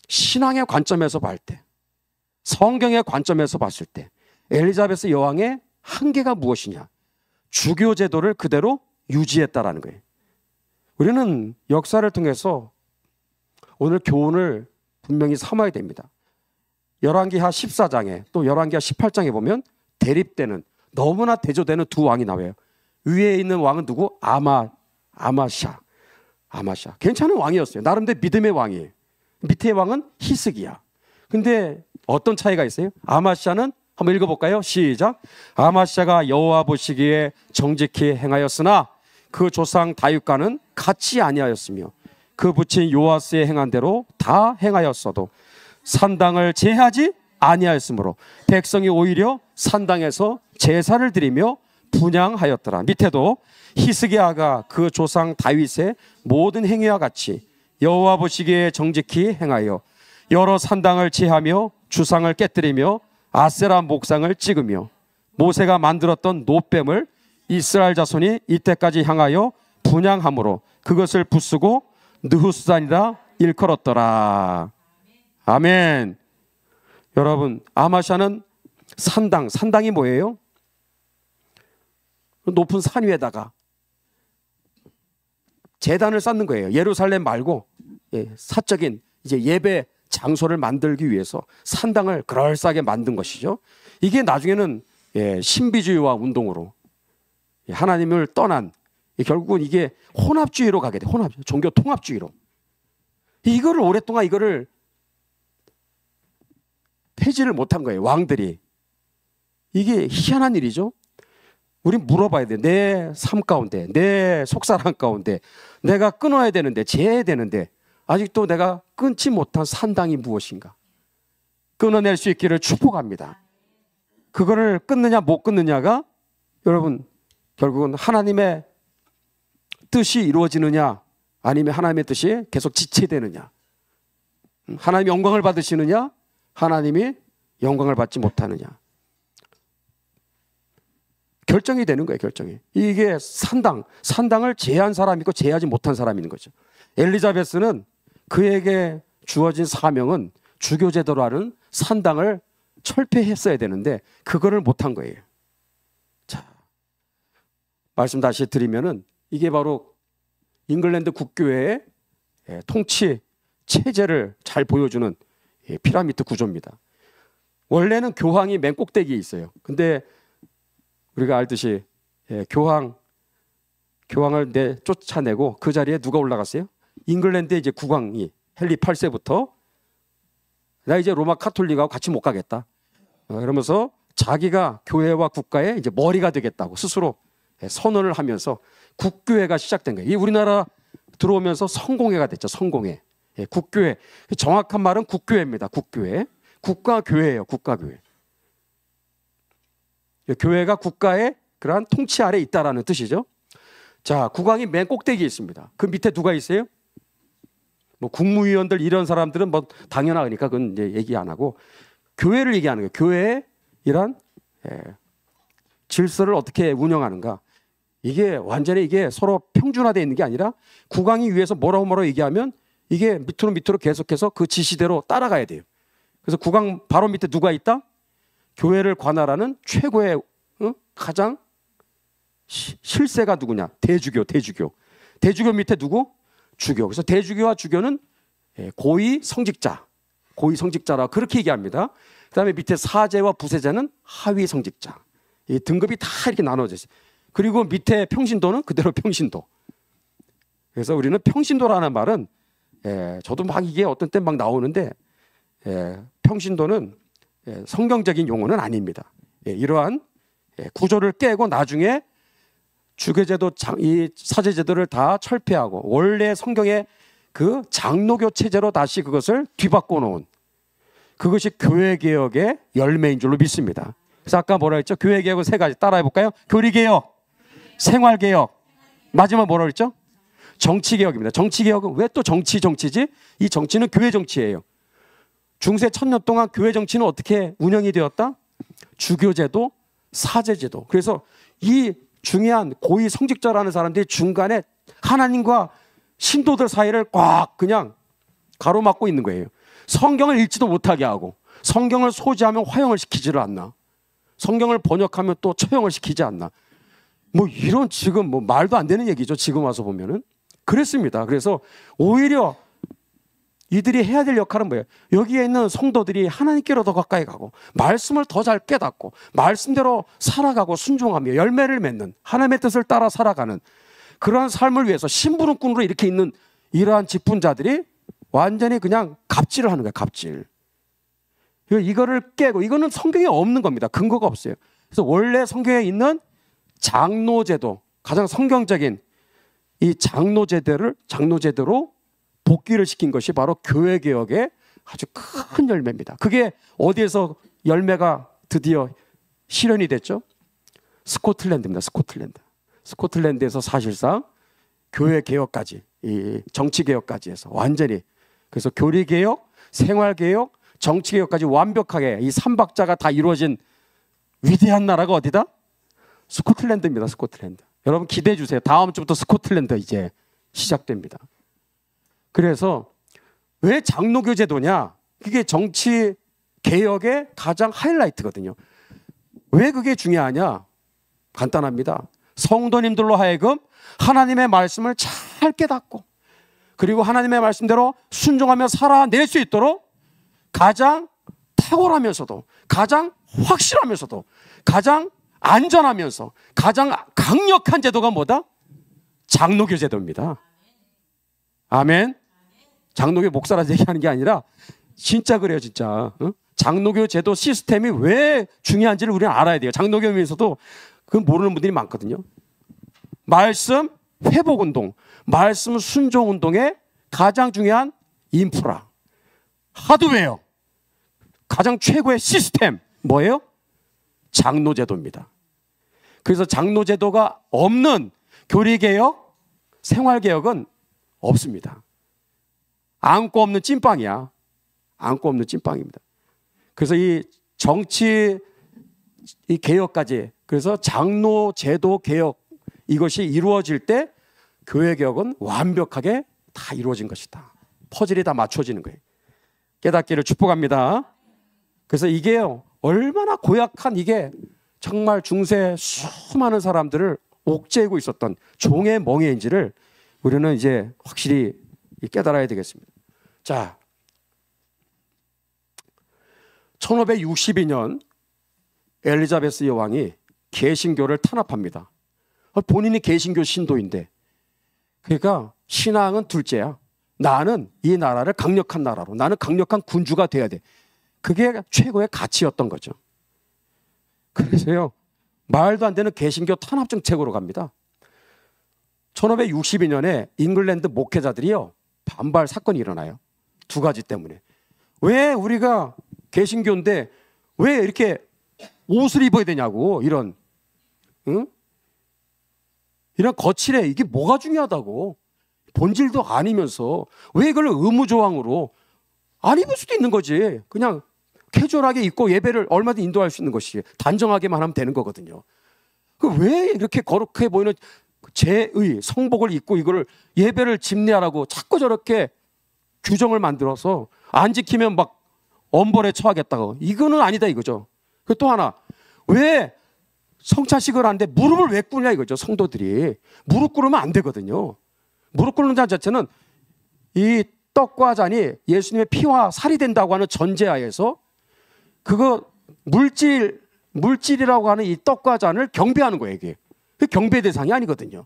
신앙의 관점에서 볼 때, 성경의 관점에서 봤을 때 엘리자베스 여왕의 한계가 무엇이냐? 주교 제도를 그대로 유지했다라는 거예요. 우리는 역사를 통해서 오늘 교훈을 분명히 삼아야 됩니다. 열왕기하 14장에 또 열왕기하 18장에 보면 대립되는 너무나 대조되는 두 왕이 나와요. 위에 있는 왕은 누구? 아마샤. 괜찮은 왕이었어요. 나름대로 믿음의 왕이에요. 밑에 왕은 히스기야. 근데 어떤 차이가 있어요? 아마샤는 한번 읽어볼까요? 시작. 아마샤가 여호와 보시기에 정직히 행하였으나 그 조상 다윗과는 같이 아니하였으며 그 부친 요아스의 행한 대로 다 행하였어도 산당을 제하지 아니하였으므로 백성이 오히려 산당에서 제사를 드리며 분향하였더라. 밑에도 히스기야가 그 조상 다윗의 모든 행위와 같이 여호와 보시기에 정직히 행하여 여러 산당을 제하며 주상을 깨뜨리며 아세라 목상을 찍으며 모세가 만들었던 노뱀을 이스라엘 자손이 이때까지 향하여 분향함으로 그것을 부수고 느후스단이라 일컬었더라. 아멘. 여러분, 아마샤는 산당이 뭐예요? 높은 산 위에다가 제단을 쌓는 거예요. 예루살렘 말고 사적인 이제 예배 장소를 만들기 위해서 산당을 그럴싸하게 만든 것이죠. 이게 나중에는 신비주의와 운동으로 하나님을 떠난 결국은 이게 혼합주의로 가게 돼. 종교 통합주의로. 이거를 오랫동안 이거를 폐지를 못한 거예요. 왕들이. 이게 희한한 일이죠. 우리 물어봐야 돼. 내 삶 가운데, 내 속사람 가운데 내가 끊어야 되는데, 제해야 되는데 아직도 내가 끊지 못한 산당이 무엇인가? 끊어낼 수 있기를 축복합니다. 그거를 끊느냐 못 끊느냐가 여러분 결국은 하나님의 뜻이 이루어지느냐 아니면 하나님의 뜻이 계속 지체되느냐, 하나님이 영광을 받으시느냐 하나님이 영광을 받지 못하느냐, 결정이 되는 거예요. 결정이. 이게 산당을 제한 사람이 있고 제하지 못한 사람이 있는 거죠. 엘리자베스는 그에게 주어진 사명은 주교제도로 하는 산당을 철폐했어야 되는데 그거를 못한 거예요. 자, 말씀 다시 드리면은 이게 바로 잉글랜드 국교회의 통치 체제를 잘 보여주는 피라미드 구조입니다. 원래는 교황이 맨 꼭대기에 있어요. 근데 우리가 알듯이 교황을 쫓아내고 그 자리에 누가 올라갔어요? 잉글랜드의 이제 국왕이 헨리 8세부터 나 이제 로마 카톨릭하고 같이 못 가겠다. 그러면서 자기가 교회와 국가의 이제 머리가 되겠다고 스스로 선언을 하면서 국교회가 시작된 거예요. 이 우리나라 들어오면서 성공회가 됐죠. 성공회. 국교회. 정확한 말은 국교회입니다. 국교회. 국가교회예요. 국가교회. 교회가 국가의 그러한 통치 아래에 있다라는 뜻이죠. 자, 국왕이 맨 꼭대기에 있습니다. 그 밑에 누가 있어요? 뭐 국무위원들 이런 사람들은 뭐 당연하니까 그건 이제 얘기 안 하고 교회를 얘기하는 거예요. 교회의 이런 질서를 어떻게 운영하는가. 이게 완전히 이게 서로 평준화되어 있는 게 아니라 국왕이 위에서 뭐라고 얘기하면 이게 밑으로 계속해서 그 지시대로 따라가야 돼요. 그래서 국왕 바로 밑에 누가 있다? 교회를 관할하는 최고의 가장 실세가 누구냐? 대주교. 대주교 밑에 누구? 주교. 그래서 대주교와 주교는 고위 성직자라 그렇게 얘기합니다. 그다음에 밑에 사제와 부세자는 하위 성직자. 이 등급이 다 이렇게 나눠져 있어요. 그리고 밑에 평신도는 그대로 평신도. 그래서 우리는 평신도라는 말은 저도 막 이게 어떤 때 막 나오는데 평신도는 성경적인 용어는 아닙니다. 이러한 구조를 깨고 나중에 주교제도, 이 사제제도를 다 철폐하고 원래 성경의 그 장로교 체제로 다시 그것을 뒤바꿔 놓은 그것이 교회개혁의 열매인 줄로 믿습니다. 그래서 아까 뭐라 했죠? 교회개혁은 세 가지 따라해 볼까요? 교리개혁, 생활개혁, 마지막 뭐라 했죠? 정치개혁입니다. 정치개혁은 왜 또 정치지? 이 정치는 교회 정치예요. 중세 1000년 동안 교회 정치는 어떻게 운영이 되었다? 주교제도, 사제제도. 그래서 이 중요한 고위 성직자라는 사람들이 중간에 하나님과 신도들 사이를 꽉 그냥 가로막고 있는 거예요. 성경을 읽지도 못하게 하고 성경을 소지하면 화형을 시키지를 않나. 성경을 번역하면 또 처형을 시키지 않나. 뭐 이런 지금 뭐 말도 안 되는 얘기죠. 지금 와서 보면은. 그랬습니다. 그래서 오히려 이들이 해야 될 역할은 뭐예요? 여기에 있는 성도들이 하나님께로 더 가까이 가고 말씀을 더 잘 깨닫고 말씀대로 살아가고 순종하며 열매를 맺는 하나님의 뜻을 따라 살아가는 그러한 삶을 위해서 심부름꾼으로 이렇게 있는 이러한 직분자들이 완전히 그냥 갑질을 하는 거예요. 갑질. 이거를 깨고 이거는 성경에 없는 겁니다. 근거가 없어요. 그래서 원래 성경에 있는 장로제도, 가장 성경적인 이 장로제도로 복귀를 시킨 것이 바로 교회개혁의 아주 큰 열매입니다. 그게 어디에서 열매가 드디어 실현이 됐죠? 스코틀랜드입니다. 스코틀랜드에서 사실상 교회개혁까지, 이 정치개혁까지 해서 완전히, 그래서 교리개혁, 생활개혁, 정치개혁까지 완벽하게 이 삼박자가 다 이루어진 위대한 나라가 어디다? 스코틀랜드입니다. 스코틀랜드. 여러분 기대해 주세요. 다음 주부터 스코틀랜드 이제 시작됩니다. 그래서 왜 장로교 제도냐? 그게 정치 개혁의 가장 하이라이트거든요. 왜 그게 중요하냐? 간단합니다. 성도님들로 하여금 하나님의 말씀을 잘 깨닫고 그리고 하나님의 말씀대로 순종하며 살아낼 수 있도록 가장 탁월하면서도 가장 확실하면서도 가장 안전하면서 가장 강력한 제도가 뭐다? 장로교 제도입니다. 아멘. 장로교 목사라서 얘기하는 게 아니라 진짜 그래요, 진짜. 장로교 제도 시스템이 왜 중요한지를 우리는 알아야 돼요. 장로교에서도 그건 모르는 분들이 많거든요. 말씀 회복 운동, 말씀 순종 운동의 가장 중요한 인프라, 하드웨어, 가장 최고의 시스템 뭐예요? 장로제도입니다. 그래서 장로제도가 없는 교리개혁, 생활개혁은 없습니다. 안고 없는 찐빵이야. 안고 없는 찐빵입니다. 그래서 이 정치 이 개혁까지, 그래서 장로제도 개혁, 이것이 이루어질 때 교회 개혁은 완벽하게 다 이루어진 것이다. 퍼즐이 다 맞춰지는 거예요. 깨닫기를 축복합니다. 그래서 이게 얼마나 고약한, 이게 정말 중세 수많은 사람들을 옥죄고 있었던 종의 멍에인지를 우리는 이제 확실히 깨달아야 되겠습니다. 자, 1562년 엘리자베스 여왕이 개신교를 탄압합니다. 본인이 개신교 신도인데, 그러니까 신앙은 둘째야. 나는 이 나라를 강력한 나라로, 나는 강력한 군주가 돼야 돼. 그게 최고의 가치였던 거죠. 그래서요, 말도 안 되는 개신교 탄압 정책으로 갑니다. 1562년에 잉글랜드 목회자들이요, 반발 사건이 일어나요. 두 가지 때문에. 왜 우리가 개신교인데 왜 이렇게 옷을 입어야 되냐고, 이런, 응? 이런 거칠해. 이게 뭐가 중요하다고. 본질도 아니면서 왜 이걸 의무조항으로 안 입을 수도 있는 거지. 그냥 캐주얼하게 입고 예배를 얼마든지 인도할 수 있는 것이, 단정하게만 하면 되는 거거든요. 왜 이렇게 거룩해 보이는 제의 성복을 입고 이거를 예배를 집례하라고 자꾸 저렇게 규정을 만들어서 안 지키면 막 엄벌에 처하겠다고. 이거는 아니다 이거죠. 또 하나, 왜 성찬식을 하는데 무릎을 왜 꿇냐 이거죠. 성도들이 무릎 꿇으면 안 되거든요. 무릎 꿇는 자 자체는 이 떡과 잔이 예수님의 피와 살이 된다고 하는 전제하에서 그거 물질이라고 하는 이 떡과 잔을 경배하는 거예요. 이게 경배 대상이 아니거든요.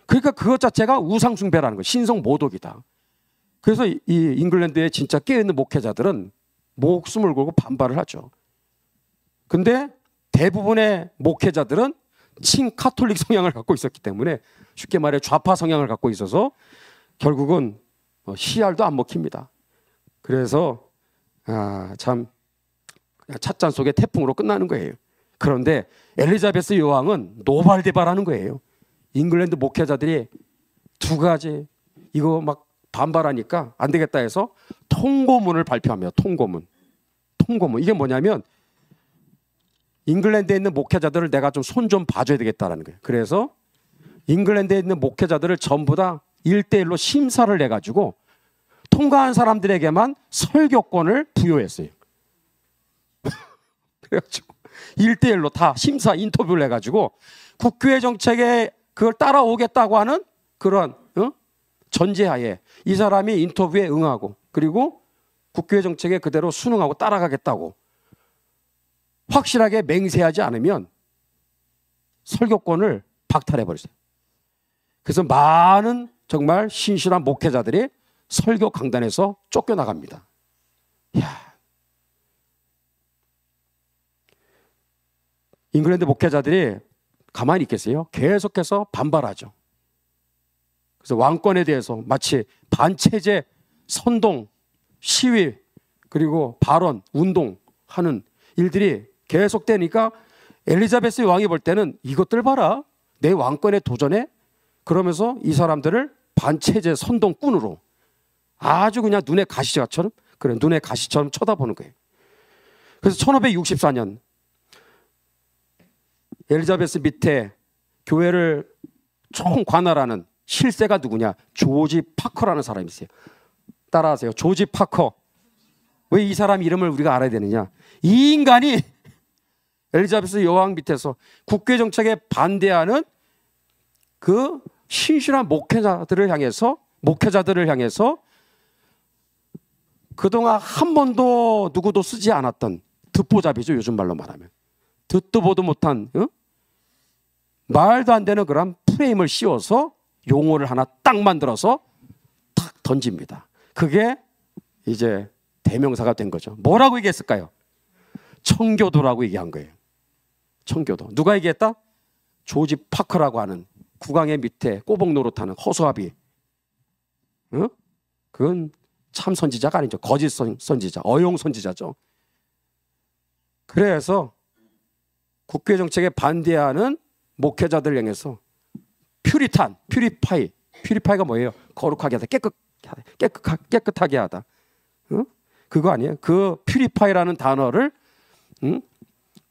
그러니까 그것 자체가 우상 숭배라는 거예요. 신성 모독이다. 그래서 이 잉글랜드의 진짜 깨어있는 목회자들은 목숨을 걸고 반발을 하죠. 근데 대부분의 목회자들은 친카톨릭 성향을 갖고 있었기 때문에, 쉽게 말해 좌파 성향을 갖고 있어서 결국은 씨알도 안 먹힙니다. 그래서 참 찻잔 속의 태풍으로 끝나는 거예요. 그런데 엘리자베스 여왕은 노발대발하는 거예요. 잉글랜드 목회자들이 두 가지 이거 막 반발하니까 안 되겠다 해서 통고문을 발표하며, 통고문. 이게 뭐냐면 잉글랜드에 있는 목회자들을 내가 좀 손 좀 봐줘야 되겠다라는 거예요. 그래서 잉글랜드에 있는 목회자들을 전부 다 1대1로 심사를 내가지고 통과한 사람들에게만 설교권을 부여했어요. 그래가지고 1대1로 다 심사 인터뷰를 해가지고 국교회 정책에 그걸 따라오겠다고 하는 그런 전제하에 이 사람이 인터뷰에 응하고, 그리고 국교회 정책에 그대로 순응하고 따라가겠다고 확실하게 맹세하지 않으면 설교권을 박탈해버렸어요. 그래서 많은 정말 신실한 목회자들이 설교 강단에서 쫓겨나갑니다. 이야. 잉글랜드 목회자들이 가만히 있겠어요? 계속해서 반발하죠. 그래서 왕권에 대해서 마치 반체제 선동, 시위, 그리고 발언, 운동하는 일들이 계속되니까 엘리자베스 왕이 볼 때는 이것들 봐라, 내 왕권에 도전해? 그러면서 이 사람들을 반체제 선동꾼으로 아주 그냥 눈에 가시처럼, 그래, 눈에 가시처럼 쳐다보는 거예요. 그래서 1564년 엘리자베스 밑에 교회를 총관할하는 실세가 누구냐? 조지 파커라는 사람이 있어요. 따라하세요. 조지 파커. 왜 이 사람 이름을 우리가 알아야 되느냐? 이 인간이 엘리자베스 여왕 밑에서 국교 정책에 반대하는 그 신실한 목회자들을 향해서 그동안 한 번도 누구도 쓰지 않았던 듣보잡이죠. 요즘 말로 말하면. 듣도 보도 못한 말도 안 되는 그런 프레임을 씌워서 용어를 하나 딱 만들어서 탁 던집니다. 그게 이제 대명사가 된 거죠. 뭐라고 얘기했을까요? 청교도라고 얘기한 거예요. 청교도. 누가 얘기했다? 조지 파커라고 하는 국왕의 밑에 꼬복 노릇하는 허수아비. 그건 참 선지자가 아니죠. 거짓 선지자, 어용 선지자죠. 그래서 국회 정책에 반대하는 목회자들 향해서 퓨리파이가 뭐예요? 거룩하게 하다, 깨끗하게 하다. 그거 아니에요? 그 퓨리파이라는 단어를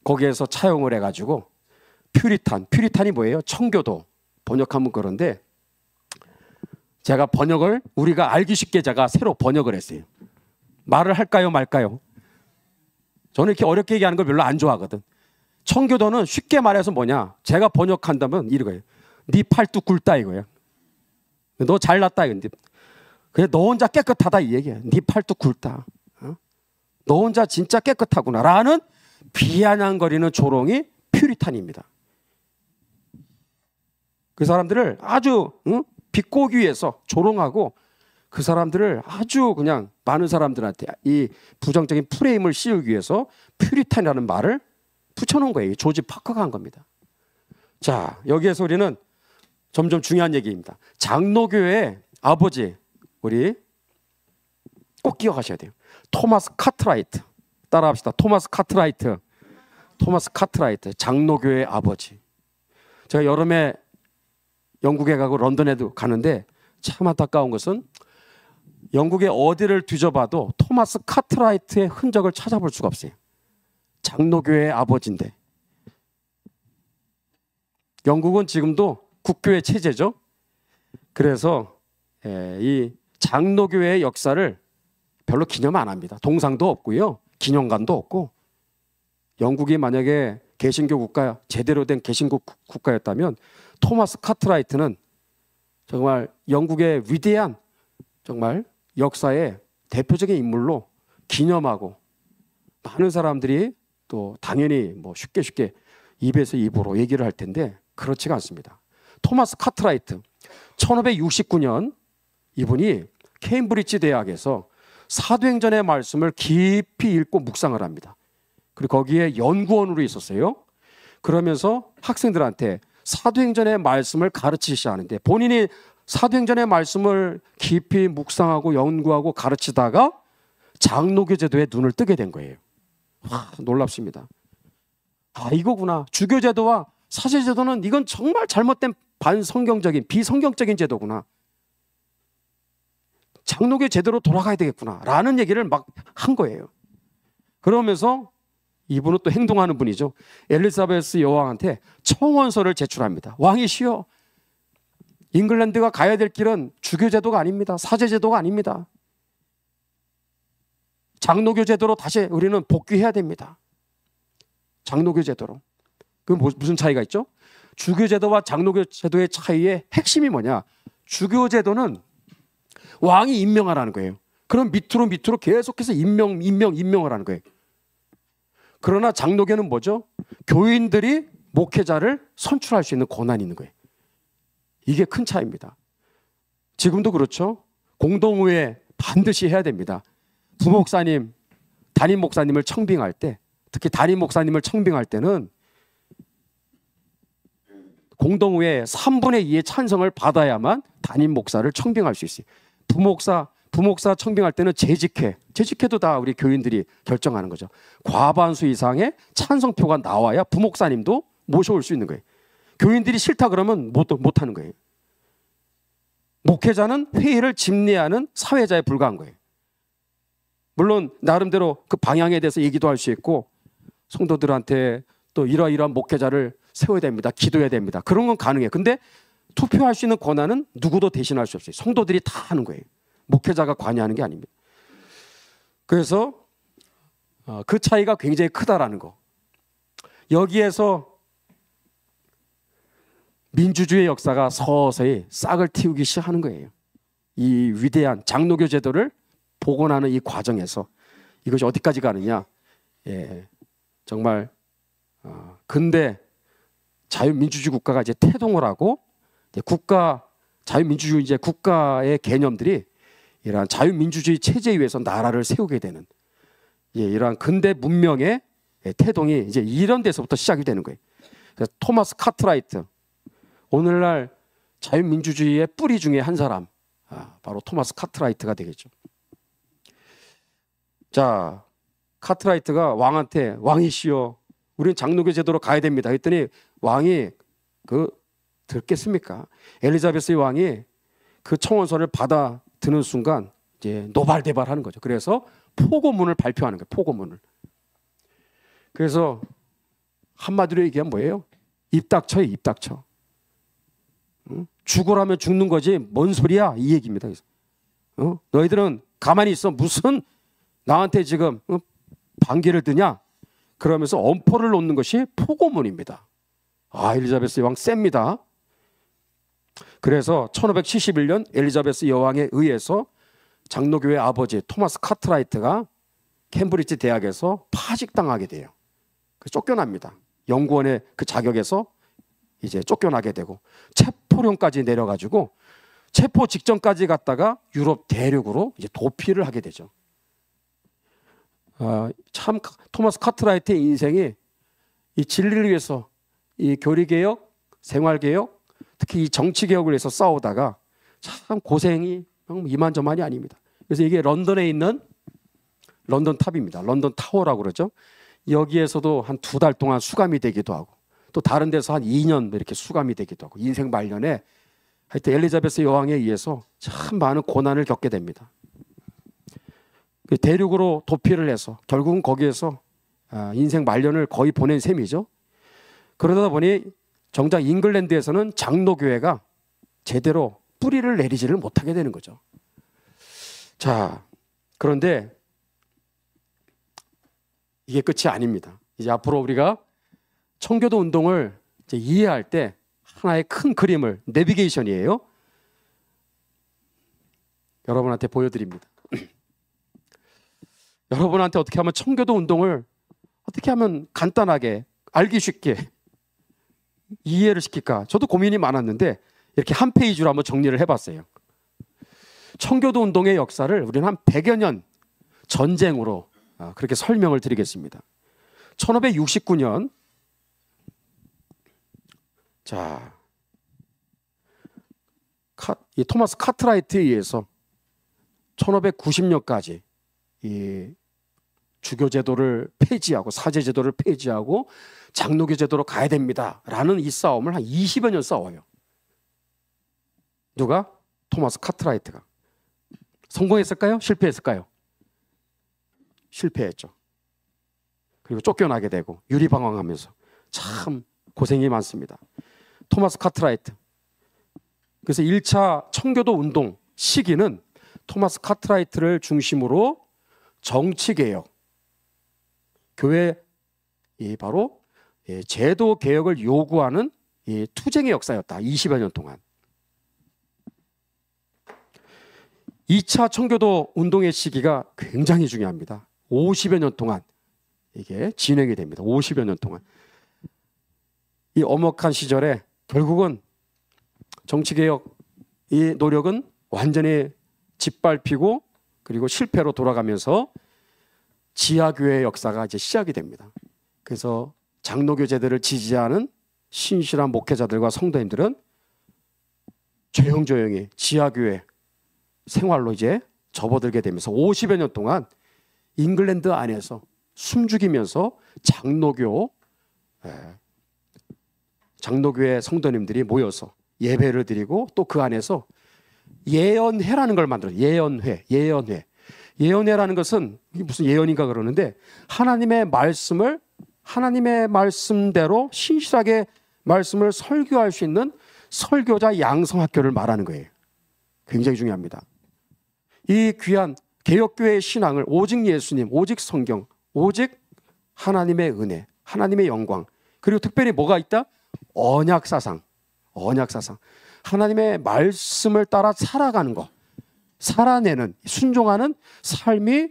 거기에서 차용을 해가지고 퓨리탄이 뭐예요? 청교도. 번역하면 그런데 제가 번역을 우리가 알기 쉽게 제가 새로 번역을 했어요. 말을 할까요 말까요? 저는 이렇게 어렵게 얘기하는 걸 별로 안 좋아하거든. 청교도는 쉽게 말해서 뭐냐? 제가 번역한다면 이거예요. 네 팔뚝 굵다 이거야. 너 잘났다 이건데. 그래 너 혼자 깨끗하다 이 얘기야. 네 팔뚝 굵다. 너 혼자 진짜 깨끗하구나라는 비아냥거리는 조롱이 퓨리탄입니다. 그 사람들을 아주 비꼬기 위해서 조롱하고 그 사람들을 아주 그냥 많은 사람들한테 이 부정적인 프레임을 씌우기 위해서 퓨리탄이라는 말을 붙여놓은 거예요. 조지 파커가 한 겁니다. 자, 여기에서 우리는 점점 중요한 얘기입니다. 장로교의 아버지, 우리 꼭 기억하셔야 돼요. 토마스 카트라이트. 따라합시다. 토마스 카트라이트, 장로교의 아버지. 제가 여름에 영국에 가고 런던에도 가는데 참 안타까운 것은 영국의 어디를 뒤져봐도 토마스 카트라이트의 흔적을 찾아볼 수가 없어요. 장로교의 아버지인데. 영국은 지금도 국교의 체제죠. 그래서 이 장로교회의 역사를 별로 기념 안 합니다. 동상도 없고요. 기념관도 없고. 영국이 만약에 개신교 국가, 제대로 된 개신교 국가였다면 토마스 카트라이트는 정말 영국의 위대한 정말 역사의 대표적인 인물로 기념하고 많은 사람들이 또 당연히 뭐 쉽게 입에서 입으로 얘기를 할 텐데 그렇지가 않습니다. 토마스 카트라이트 1569년 이분이 케임브리지 대학에서 사도행전의 말씀을 깊이 읽고 묵상을 합니다. 그리고 거기에 연구원으로 있었어요. 그러면서 학생들한테 사도행전의 말씀을 가르치셔야 하는데 본인이 사도행전의 말씀을 깊이 묵상하고 연구하고 가르치다가 장로교 제도에 눈을 뜨게 된 거예요. 와, 놀랍습니다. 아, 이거구나. 주교 제도와 사제 제도는 이건 정말 잘못된 반성경적인 비성경적인 제도구나. 장로교 제대로 돌아가야 되겠구나 라는 얘기를 막 한 거예요. 그러면서 이분은 또 행동하는 분이죠. 엘리자베스 여왕한테 청원서를 제출합니다. 왕이시여, 잉글랜드가 가야 될 길은 주교 제도가 아닙니다. 사제 제도가 아닙니다. 장로교 제도로 다시 우리는 복귀해야 됩니다. 장로교 제도로. 그 무슨 차이가 있죠? 주교 제도와 장로교 제도의 차이의 핵심이 뭐냐? 주교 제도는 왕이 임명하라는 거예요. 그럼 밑으로 계속해서 임명을 하는 거예요. 그러나 장로교는 뭐죠? 교인들이 목회자를 선출할 수 있는 권한이 있는 거예요. 이게 큰 차이입니다. 지금도 그렇죠. 공동의회 반드시 해야 됩니다. 부목사님, 담임 목사님을 청빙할 때, 특히 담임 목사님을 청빙할 때는 공동의회 3분의 2의 찬성을 받아야만 담임 목사를 청빙할 수 있어요. 부목사 청빙할 때는 재직회도 다 우리 교인들이 결정하는 거죠. 과반수 이상의 찬성표가 나와야 부목사님도 모셔올 수 있는 거예요. 교인들이 싫다 그러면 못 하는 거예요. 목회자는 회의를 집례하는 사회자에 불과한 거예요. 물론 나름대로 그 방향에 대해서 얘기도 할 수 있고 성도들한테 또 이러이러한 목회자를 세워야 됩니다. 기도해야 됩니다. 그런 건 가능해요. 근데 투표할 수 있는 권한은 누구도 대신할 수 없어요. 성도들이 다 하는 거예요. 목회자가 관여하는 게 아닙니다. 그래서 그 차이가 굉장히 크다라는 거. 여기에서 민주주의 역사가 서서히 싹을 틔우기 시작하는 거예요. 이 위대한 장로교 제도를 복원하는 이 과정에서 이것이 어디까지 가느냐? 정말 근대 자유민주주의 국가가 이제 태동을 하고 이제 자유민주주의 이제 국가의 개념들이 이러한 자유민주주의 체제에 의해서 나라를 세우게 되는 이러한 근대 문명의 태동이 이제 이런 데서부터 시작이 되는 거예요. 그래서 토마스 카트라이트, 오늘날 자유민주주의의 뿌리 중에 한 사람, 바로 토마스 카트라이트가 되겠죠. 자, 카트라이트가 왕한테 왕이시여, 우리는 장로교 제도로 가야 됩니다 했더니 왕이 듣겠습니까? 엘리자베스의 왕이 그 청원서를 받아드는 순간 이제 노발대발하는 거죠. 그래서 포고문을 발표하는 거예요. 포고문을. 그래서 한마디로 얘기하면 뭐예요? 입 닥쳐요. 입 닥쳐. 죽으라면 죽는 거지 뭔 소리야 이 얘기입니다. 그래서 너희들은 가만히 있어. 무슨 나한테 지금 반기를 드냐? 그러면서 엄포를 놓는 것이 포고문입니다. 엘리자베스 여왕 셉니다. 그래서 1571년 엘리자베스 여왕에 의해서 장로교의 아버지 토마스 카트라이트가 캠브리지 대학에서 파직당하게 돼요. 쫓겨납니다. 연구원의 그 자격에서 이제 쫓겨나게 되고 체포령까지 내려가지고 체포 직전까지 갔다가 유럽 대륙으로 이제 도피를 하게 되죠. 참 토마스 카트라이트의 인생이 이 진리를 위해서 이 교리개혁, 생활개혁, 특히 이 정치개혁을 위해서 싸우다가 참 고생이 이만저만이 아닙니다. 그래서 이게 런던에 있는 런던 탑입니다. 런던 타워라고 그러죠. 여기에서도 한 2달 동안 수감이 되기도 하고 또 다른 데서 한 2년 이렇게 수감이 되기도 하고 인생 말년에 하여튼 엘리자베스 여왕에 의해서 참 많은 고난을 겪게 됩니다. 대륙으로 도피를 해서 결국은 거기에서 인생 말년을 거의 보낸 셈이죠. 그러다 보니 정작 잉글랜드에서는 장로교회가 제대로 뿌리를 내리지를 못하게 되는 거죠. 자, 그런데 이게 끝이 아닙니다. 이제 앞으로 우리가 청교도 운동을 이제 이해할 때 하나의 큰 그림을, 내비게이션이에요. 여러분한테 보여드립니다. 여러분한테 어떻게 하면 청교도 운동을 어떻게 하면 간단하게 알기 쉽게 이해를 시킬까? 저도 고민이 많았는데 이렇게 한 페이지로 한번 정리를 해봤어요. 청교도 운동의 역사를 우리는 한 100여 년 전쟁으로 그렇게 설명을 드리겠습니다. 1569년 자, 이 토마스 카트라이트에 의해서 1590년까지 이 주교 제도를 폐지하고 사제 제도를 폐지하고 장로교 제도로 가야 됩니다라는 이 싸움을 한 20여 년 싸워요. 누가? 토마스 카트라이트가. 성공했을까요? 실패했을까요? 실패했죠. 그리고 쫓겨나게 되고 유리방황하면서 참 고생이 많습니다. 토마스 카트라이트. 그래서 1차 청교도 운동 시기는 토마스 카트라이트를 중심으로 정치개혁, 교회 바로 제도 개혁을 요구하는 투쟁의 역사였다. 20여 년 동안. 2차 청교도 운동의 시기가 굉장히 중요합니다. 50여 년 동안 이게 진행이 됩니다. 50여 년 동안. 이 엄혹한 시절에 결국은 정치개혁 이 노력은 완전히 짓밟히고 그리고 실패로 돌아가면서 지하교회의 역사가 이제 시작이 됩니다. 그래서 장로교 제도를 지지하는 신실한 목회자들과 성도님들은 조용조용히 지하교회 생활로 이제 접어들게 되면서 50여 년 동안 잉글랜드 안에서 숨죽이면서 장로교회 성도님들이 모여서 예배를 드리고 또 그 안에서 예언회라는 걸 만들어요. 예언회라는 것은 이게 무슨 예언인가 그러는데 하나님의 말씀대로 신실하게 말씀을 설교할 수 있는 설교자 양성학교를 말하는 거예요. 굉장히 중요합니다. 이 귀한 개혁교회의 신앙을 오직 예수님, 오직 성경, 오직 하나님의 은혜, 하나님의 영광 그리고 특별히 뭐가 있다? 언약사상. 언약사상. 하나님의 말씀을 따라 살아가는 것, 살아내는, 순종하는 삶이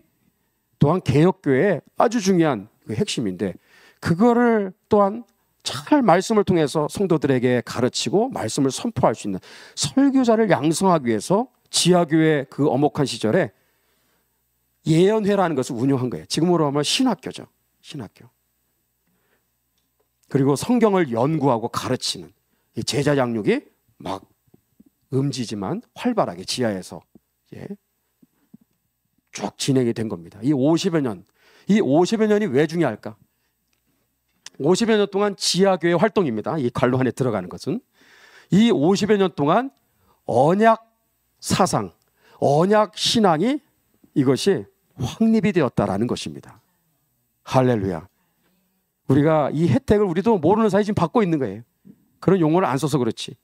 또한 개혁교회의 아주 중요한 그 핵심인데, 그거를 또한 잘 말씀을 통해서 성도들에게 가르치고 말씀을 선포할 수 있는 설교자를 양성하기 위해서 지하교회 그 엄혹한 시절에 예언회라는 것을 운영한 거예요. 지금으로 하면 신학교죠. 신학교. 그리고 성경을 연구하고 가르치는 이 제자 양육이 막 음지지만 활발하게 지하에서 쭉 진행이 된 겁니다. 이 50여 년, 이 50여 년이 왜 중요할까? 50여 년 동안 지하교회 활동입니다. 이 관로 안에 들어가는 것은 이 50여 년 동안 언약 사상, 언약 신앙이 이것이 확립이 되었다라는 것입니다. 할렐루야. 우리가 이 혜택을 우리도 모르는 사이 지금 받고 있는 거예요. 그런 용어를 안 써서 그렇지.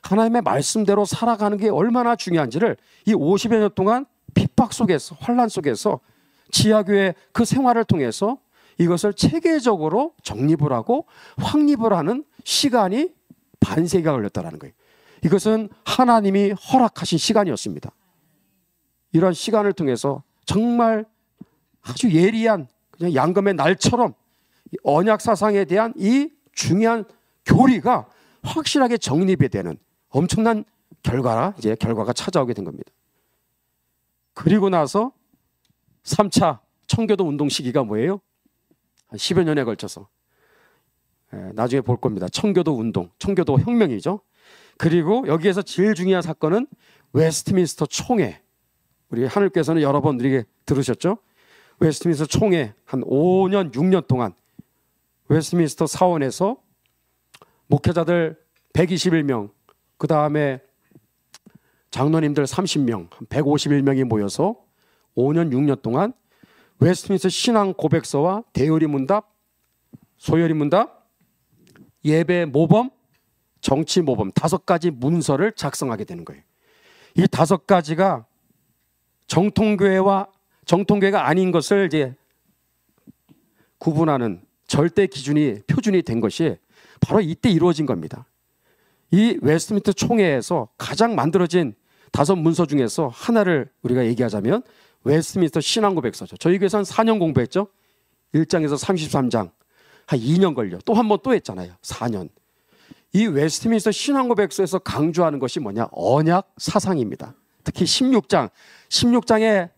하나님의 말씀대로 살아가는 게 얼마나 중요한지를 이 50여 년 동안 핍박 속에서, 환란 속에서 지하교회 그 생활을 통해서 이것을 체계적으로 정립을 하고 확립을 하는 시간이 반세기가 걸렸다는 거예요. 이것은 하나님이 허락하신 시간이었습니다. 이런 시간을 통해서 정말 아주 예리한 그냥 양금의 날처럼 언약 사상에 대한 이 중요한 교리가 확실하게 정립이 되는 엄청난 결과가 찾아오게 된 겁니다. 그리고 나서 3차 청교도 운동 시기가 뭐예요? 한 10여 년에 걸쳐서 나중에 볼 겁니다. 청교도 운동, 청교도 혁명이죠. 그리고 여기에서 제일 중요한 사건은 웨스트민스터 총회. 우리 하늘께서는 여러 번 우리에게 들으셨죠? 웨스트민스터 총회 한 5년, 6년 동안 웨스트민스터 사원에서 목회자들 121명, 그 다음에 장로님들 30명, 151명이 모여서 5년, 6년 동안 웨스트민스터 신앙 고백서와 대요리 문답, 소요리 문답, 예배 모범, 정치 모범 5가지 문서를 작성하게 되는 거예요. 이 5가지가 정통교회가 아닌 것을 이제 구분하는 절대 기준이 표준이 된 것이 바로 이때 이루어진 겁니다. 이 웨스트민스터 총회에서 가장 만들어진 5문서 중에서 하나를 우리가 얘기하자면 웨스트민스터 신앙고백서죠. 저희 교회에서 한 4년 공부했죠. 1장에서 33장 한 2년 걸려. 또 한 번 또 했잖아요. 4년. 이 웨스트민스터 신앙고백서에서 강조하는 것이 뭐냐? 언약 사상입니다. 특히 16장의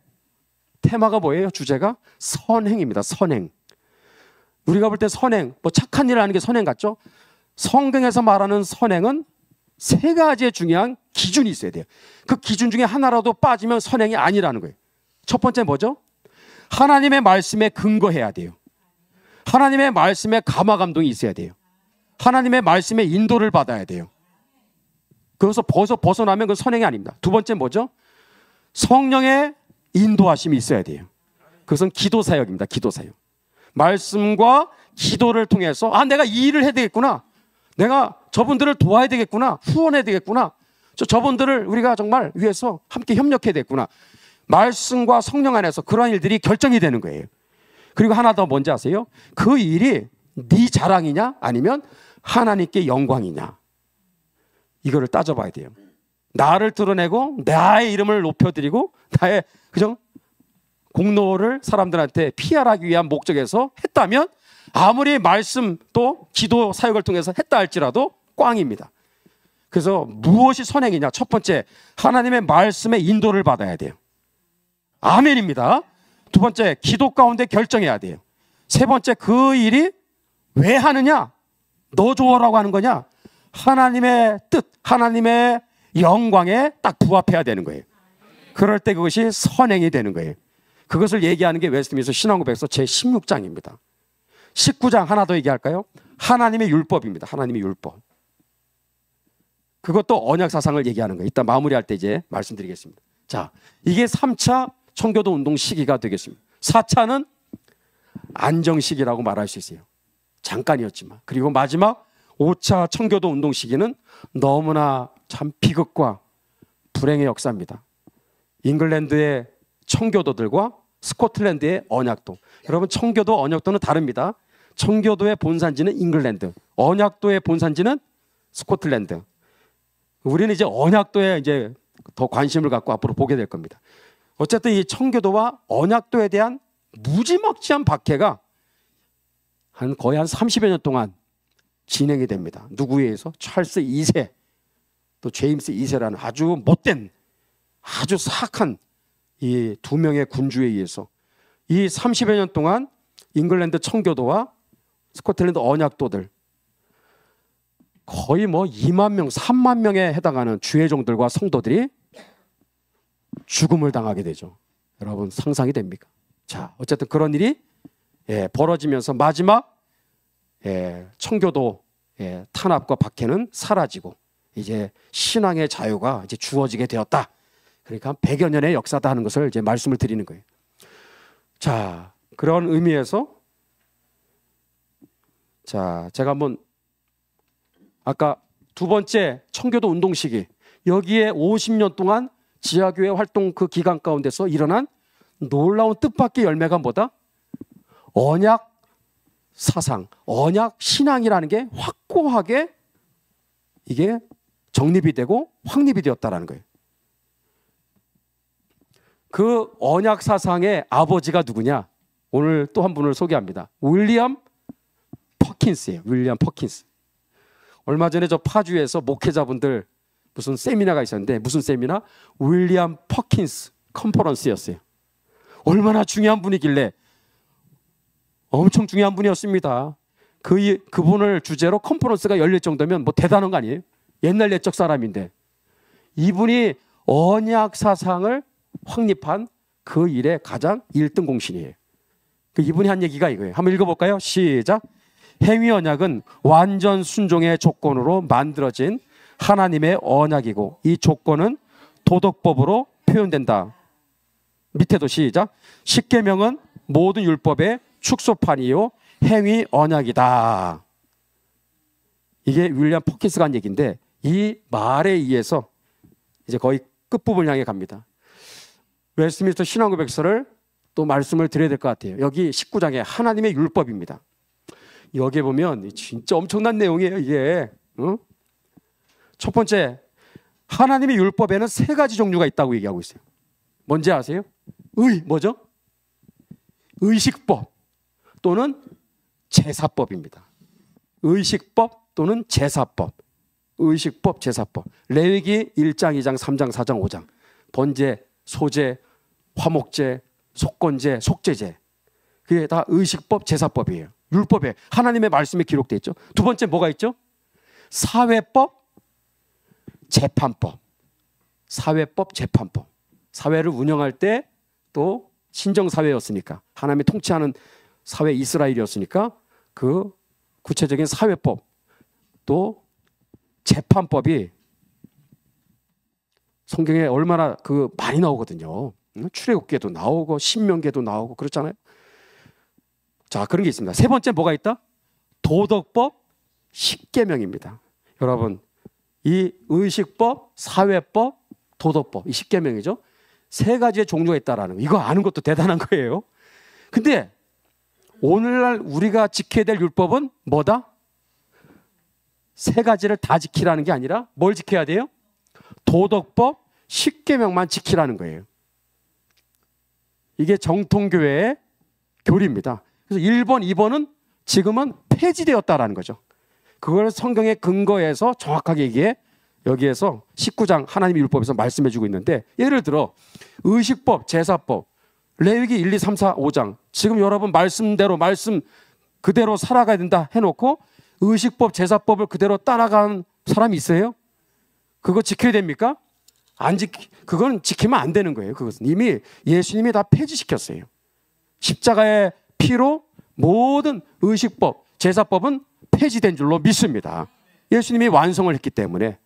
테마가 뭐예요? 주제가 선행입니다. 선행. 우리가 볼 때 선행, 뭐 착한 일을 하는 게 선행 같죠? 성경에서 말하는 선행은 3가지의 중요한 기준이 있어야 돼요. 그 기준 중에 하나라도 빠지면 선행이 아니라는 거예요. 첫 번째 뭐죠? 하나님의 말씀에 근거해야 돼요. 하나님의 말씀에 감화 감동이 있어야 돼요. 하나님의 말씀에 인도를 받아야 돼요. 그래서 벗어나면 그건 선행이 아닙니다. 두 번째 뭐죠? 성령의 인도하심이 있어야 돼요. 그것은 기도사역입니다. 기도사역. 말씀과 기도를 통해서 내가 이 일을 해야 되겠구나. 내가 저분들을 도와야 되겠구나. 후원해야 되겠구나. 저분들을 우리가 정말 위해서 함께 협력해야 되겠구나. 말씀과 성령 안에서 그러한 일들이 결정이 되는 거예요. 그리고 하나 더 뭔지 아세요? 그 일이 네 자랑이냐 아니면 하나님께 영광이냐, 이거를 따져봐야 돼요. 나를 드러내고 나의 이름을 높여드리고 나의 공로를 사람들한테 PR하기 위한 목적에서 했다면 아무리 말씀 또 기도 사역을 통해서 했다 할지라도 꽝입니다. 그래서 무엇이 선행이냐? 첫 번째, 하나님의 말씀의 인도를 받아야 돼요. 아멘입니다. 두 번째, 기도 가운데 결정해야 돼요. 세 번째, 그 일이 왜 하느냐? 너 좋아라고 하는 거냐? 하나님의 뜻, 하나님의 영광에 딱 부합해야 되는 거예요. 그럴 때 그것이 선행이 되는 거예요. 그것을 얘기하는 게 웨스트민스터 신앙고백서 제16장입니다. 19장 하나 더 얘기할까요? 하나님의 율법입니다. 하나님의 율법. 그것도 언약 사상을 얘기하는 거예요. 이따 마무리할 때 이제 말씀드리겠습니다. 자, 이게 3차 청교도 운동 시기가 되겠습니다. 4차는 안정 시기라고 말할 수 있어요. 잠깐이었지만. 그리고 마지막 5차 청교도 운동 시기는 너무나 참 비극과 불행의 역사입니다. 잉글랜드의 청교도들과 스코틀랜드의 언약도. 여러분, 청교도 언약도는 다릅니다. 청교도의 본산지는 잉글랜드, 언약도의 본산지는 스코틀랜드. 우리는 이제 언약도에 이제 더 관심을 갖고 앞으로 보게 될 겁니다. 어쨌든 이 청교도와 언약도에 대한 무지막지한 박해가 거의 한 30여 년 동안 진행이 됩니다. 누구에 의해서? 찰스 2세, 또 제임스 2세라는 아주 못된, 아주 사악한 이 두 명의 군주에 의해서 이 30여 년 동안 잉글랜드 청교도와 스코틀랜드 언약도들 거의 뭐 2만 명, 3만 명에 해당하는 주의종들과 성도들이 죽음을 당하게 되죠. 여러분 상상이 됩니까? 자, 어쨌든 그런 일이 벌어지면서 마지막 청교도 탄압과 박해는 사라지고 이제 신앙의 자유가 이제 주어지게 되었다. 그러니까 한 100여 년의 역사다 하는 것을 이제 말씀을 드리는 거예요. 자, 그런 의미에서 자, 제가 한번 아까 두 번째 청교도 운동 시기 여기에 50년 동안 지하교회 활동 그 기간 가운데서 일어난 놀라운 뜻밖의 열매가 뭐다? 언약 사상, 언약 신앙이라는 게 확고하게 이게 정립이 되고 확립이 되었다라는 거예요. 그 언약 사상의 아버지가 누구냐? 오늘 또 한 분을 소개합니다. 윌리엄 퍼킨스예요. 윌리엄 퍼킨스. 얼마 전에 저 파주에서 목회자분들 무슨 세미나가 있었는데 무슨 세미나? 윌리엄 퍼킨스 컨퍼런스였어요. 얼마나 중요한 분이길래 엄청 중요한 분이었습니다. 그분을 주제로 컨퍼런스가 열릴 정도면 뭐 대단한 거 아니에요? 옛날 옛적 사람인데 이분이 언약 사상을 확립한 그 일의 가장 1등 공신이에요. 이분이 한 얘기가 이거예요. 한번 읽어볼까요? 시작. 행위 언약은 완전 순종의 조건으로 만들어진 하나님의 언약이고 이 조건은 도덕법으로 표현된다. 밑에도 시작. 십계명은 모든 율법의 축소판이요 행위 언약이다. 이게 윌리엄 퍼킨스가 한 얘기인데 이 말에 의해서 이제 거의 끝부분을 향해 갑니다. 웨스트민스터 신앙고백서를 또 말씀을 드려야 될 것 같아요. 여기 19장에 하나님의 율법입니다. 여기에 보면 진짜 엄청난 내용이에요. 이게 첫 번째 하나님의 율법에는 3가지 종류가 있다고 얘기하고 있어요. 뭔지 아세요? 뭐죠? 의식법 또는 제사법입니다. 의식법 또는 제사법. 의식법, 제사법. 레위기 1장, 2장, 3장, 4장, 5장. 번제, 소제, 화목제, 속건제, 속제제. 그게 다 의식법, 제사법이에요. 율법에 하나님의 말씀에 기록되어 있죠. 두 번째 뭐가 있죠? 사회법, 재판법. 사회법, 재판법. 사회를 운영할 때 또 신정사회였으니까 하나님이 통치하는 사회 이스라엘이었으니까 그 구체적인 사회법 또 재판법이 성경에 얼마나 많이 나오거든요. 출애굽기에도 나오고 신명기에도 나오고 그렇잖아요. 자, 그런 게 있습니다. 세 번째 뭐가 있다? 도덕법, 십계명입니다. 여러분, 이 의식법, 사회법, 도덕법, 이 십계명이죠. 3가지의 종류가 있다라는 거. 이거 아는 것도 대단한 거예요. 근데 오늘날 우리가 지켜야 될 율법은 뭐다? 3가지를 다 지키라는 게 아니라 뭘 지켜야 돼요? 도덕법, 십계명만 지키라는 거예요. 이게 정통교회의 교리입니다. 그래서 1번, 2번은 지금은 폐지되었다라는 거죠. 그걸 성경에 근거해서 정확하게 얘기해 여기에서 19장 하나님의 율법에서 말씀해 주고 있는데 예를 들어 의식법, 제사법, 레위기 1, 2, 3, 4, 5장 지금 여러분 말씀대로 말씀 그대로 살아가야 된다 해놓고 의식법, 제사법을 그대로 따라가는 사람이 있어요? 그거 지켜야 됩니까? 그건 지키면 안 되는 거예요. 그것은 이미 예수님이 다 폐지시켰어요. 십자가의 피로 모든 의식법, 제사법은 폐지된 줄로 믿습니다. 예수님이 완성을 했기 때문에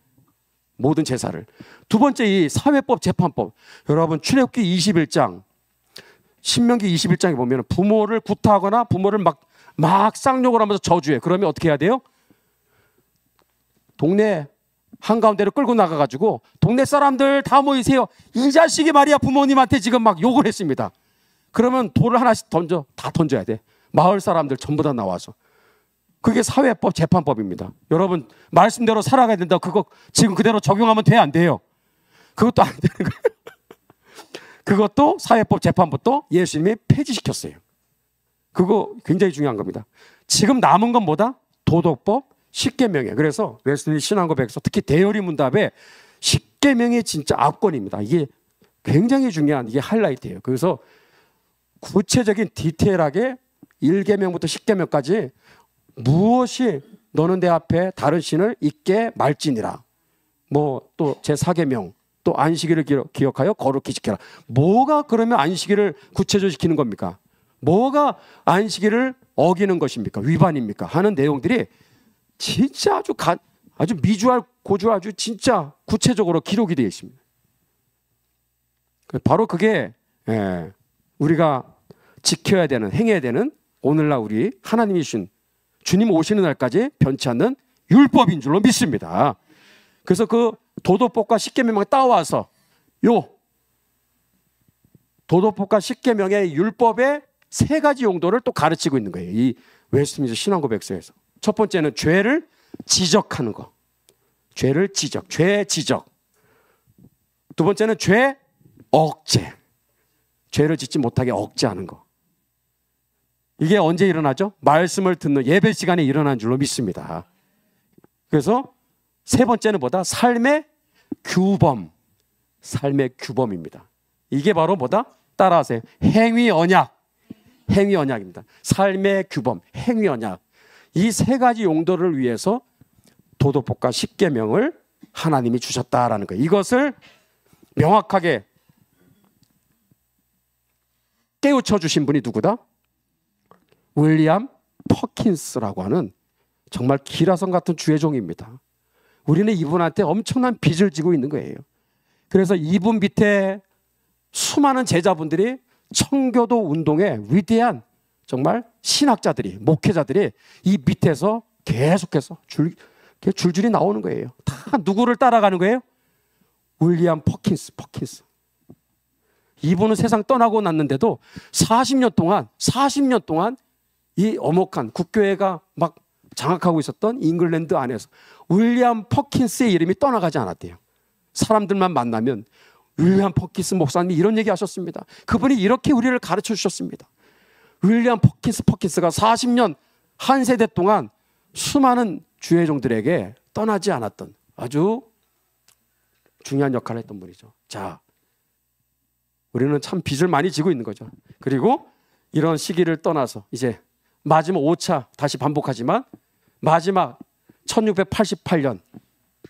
모든 제사를. 두 번째 이 사회법, 재판법. 여러분 출애굽기 21장, 신명기 21장에 보면 부모를 구타하거나 부모를 막 쌍욕을 하면서 저주해. 그러면 어떻게 해야 돼요? 동네 한가운데로 끌고 나가가지고 동네 사람들 다 모이세요. 이 자식이 말이야 부모님한테 지금 막 욕을 했습니다. 그러면 돌을 하나씩 다 던져야 돼. 마을 사람들 전부 다 나와서 그게 사회법, 재판법입니다. 여러분 말씀대로 살아가야 된다. 그거 지금 그대로 적용하면 돼, 안 돼요? 그것도 안 되는 거예요. 그것도 사회법, 재판법도 예수님이 폐지시켰어요. 그거 굉장히 중요한 겁니다. 지금 남은 건 뭐다? 도덕법, 십계명이에요. 그래서 웨슬리 신앙고백서 특히 대요리 문답에 십계명이 진짜 압권입니다. 이게 굉장히 중요한 이게 하이라이트예요. 그래서 구체적인 디테일하게 1계명부터 10계명까지 무엇이 너는 내 앞에 다른 신을 잊게 말지니라. 뭐 또 제4계명 또 안식일을 기억하여 거룩히 지켜라. 뭐가 그러면 안식일을 구체적시키는 겁니까? 뭐가 안식일을 어기는 것입니까? 위반입니까? 하는 내용들이 진짜 아주 미주알 고주알 아주 진짜 구체적으로 기록이 되어 있습니다. 바로 그게 우리가 지켜야 되는, 행해야 되는 오늘날 우리 하나님이 주신 주님 오시는 날까지 변치 않는 율법인 줄로 믿습니다. 그래서 그 도덕법과 십계명을 따와서 요 도덕법과 십계명의 율법의 세 가지 용도를 또 가르치고 있는 거예요. 이 웨스트민스터 신앙고백서에서. 첫 번째는 죄를 지적하는 거. 죄를 지적, 죄 지적. 두 번째는 죄 억제. 죄를 짓지 못하게 억제하는 거. 이게 언제 일어나죠? 말씀을 듣는 예배 시간에 일어난 줄로 믿습니다. 그래서 세 번째는 뭐다? 삶의 규범. 삶의 규범입니다. 이게 바로 뭐다? 따라하세요. 행위 언약. 행위 언약입니다. 삶의 규범, 행위 언약. 이 세 가지 용도를 위해서 도덕법과 십계명을 하나님이 주셨다라는 거예요. 이것을 명확하게 깨우쳐 주신 분이 누구다? 윌리엄 퍼킨스라고 하는 정말 기라성 같은 주의종입니다. 우리는 이분한테 엄청난 빚을 지고 있는 거예요. 그래서 이분 밑에 수많은 제자분들이 청교도 운동의 위대한 정말 신학자들이, 목회자들이 이 밑에서 계속해서 줄줄이 나오는 거예요. 다 누구를 따라가는 거예요? 윌리엄 퍼킨스. 이분은 세상 떠나고 났는데도 40년 동안 이 엄혹한 국교회가 막 장악하고 있었던 잉글랜드 안에서 윌리엄 퍼킨스의 이름이 떠나가지 않았대요. 사람들만 만나면 윌리엄 퍼킨스 목사님이 이런 얘기 하셨습니다. 그분이 이렇게 우리를 가르쳐 주셨습니다. 윌리엄 퍼킨스가 40년 한 세대 동안 수많은 주회종들에게 떠나지 않았던 아주 중요한 역할을 했던 분이죠. 자, 우리는 참 빚을 많이 지고 있는 거죠. 그리고 이런 시기를 떠나서 이제 마지막 5차 다시 반복하지만 마지막 1688년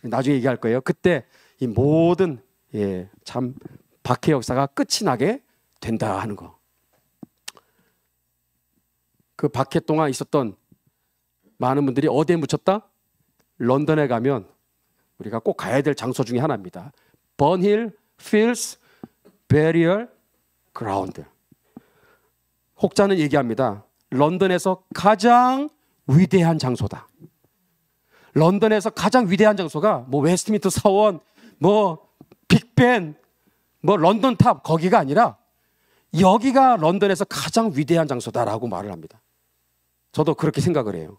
나중에 얘기할 거예요. 그때 이 모든 참 박해 역사가 끝이 나게 된다 하는 거. 그 박해 동안 있었던 많은 분들이 어디에 묻혔다? 런던에 가면 우리가 꼭 가야 될 장소 중에 하나입니다. 번힐 필스 베리얼 그라운드. 혹자는 얘기합니다. 런던에서 가장 위대한 장소다. 런던에서 가장 위대한 장소가 뭐 웨스트민스터 사원, 뭐 빅벤, 뭐 런던 탑 거기가 아니라 여기가 런던에서 가장 위대한 장소다라고 말을 합니다. 저도 그렇게 생각을 해요.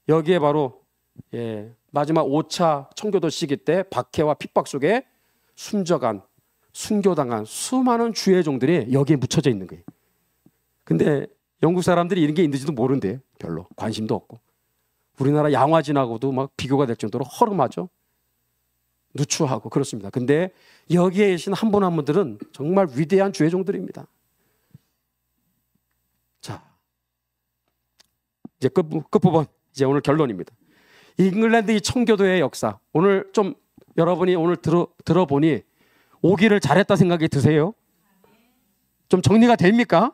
여기에 바로 마지막 5차 청교도 시기 때 박해와 핍박 속에 순교당한 수많은 주의종들이 여기에 묻혀져 있는 거예요. 근데 영국 사람들이 이런 게 있는지도 모른대요. 별로 관심도 없고. 우리나라 양화진하고도 막 비교가 될 정도로 허름하죠. 누추하고 그렇습니다. 근데 여기에 계신 한 분 한 분들은 정말 위대한 주의종들입니다. 자, 이제 끝부분, 이제 오늘 결론입니다. 잉글랜드 이 청교도의 역사, 오늘 좀 여러분이 오늘 들어보니 오기를 잘했다 생각이 드세요? 좀 정리가 됩니까?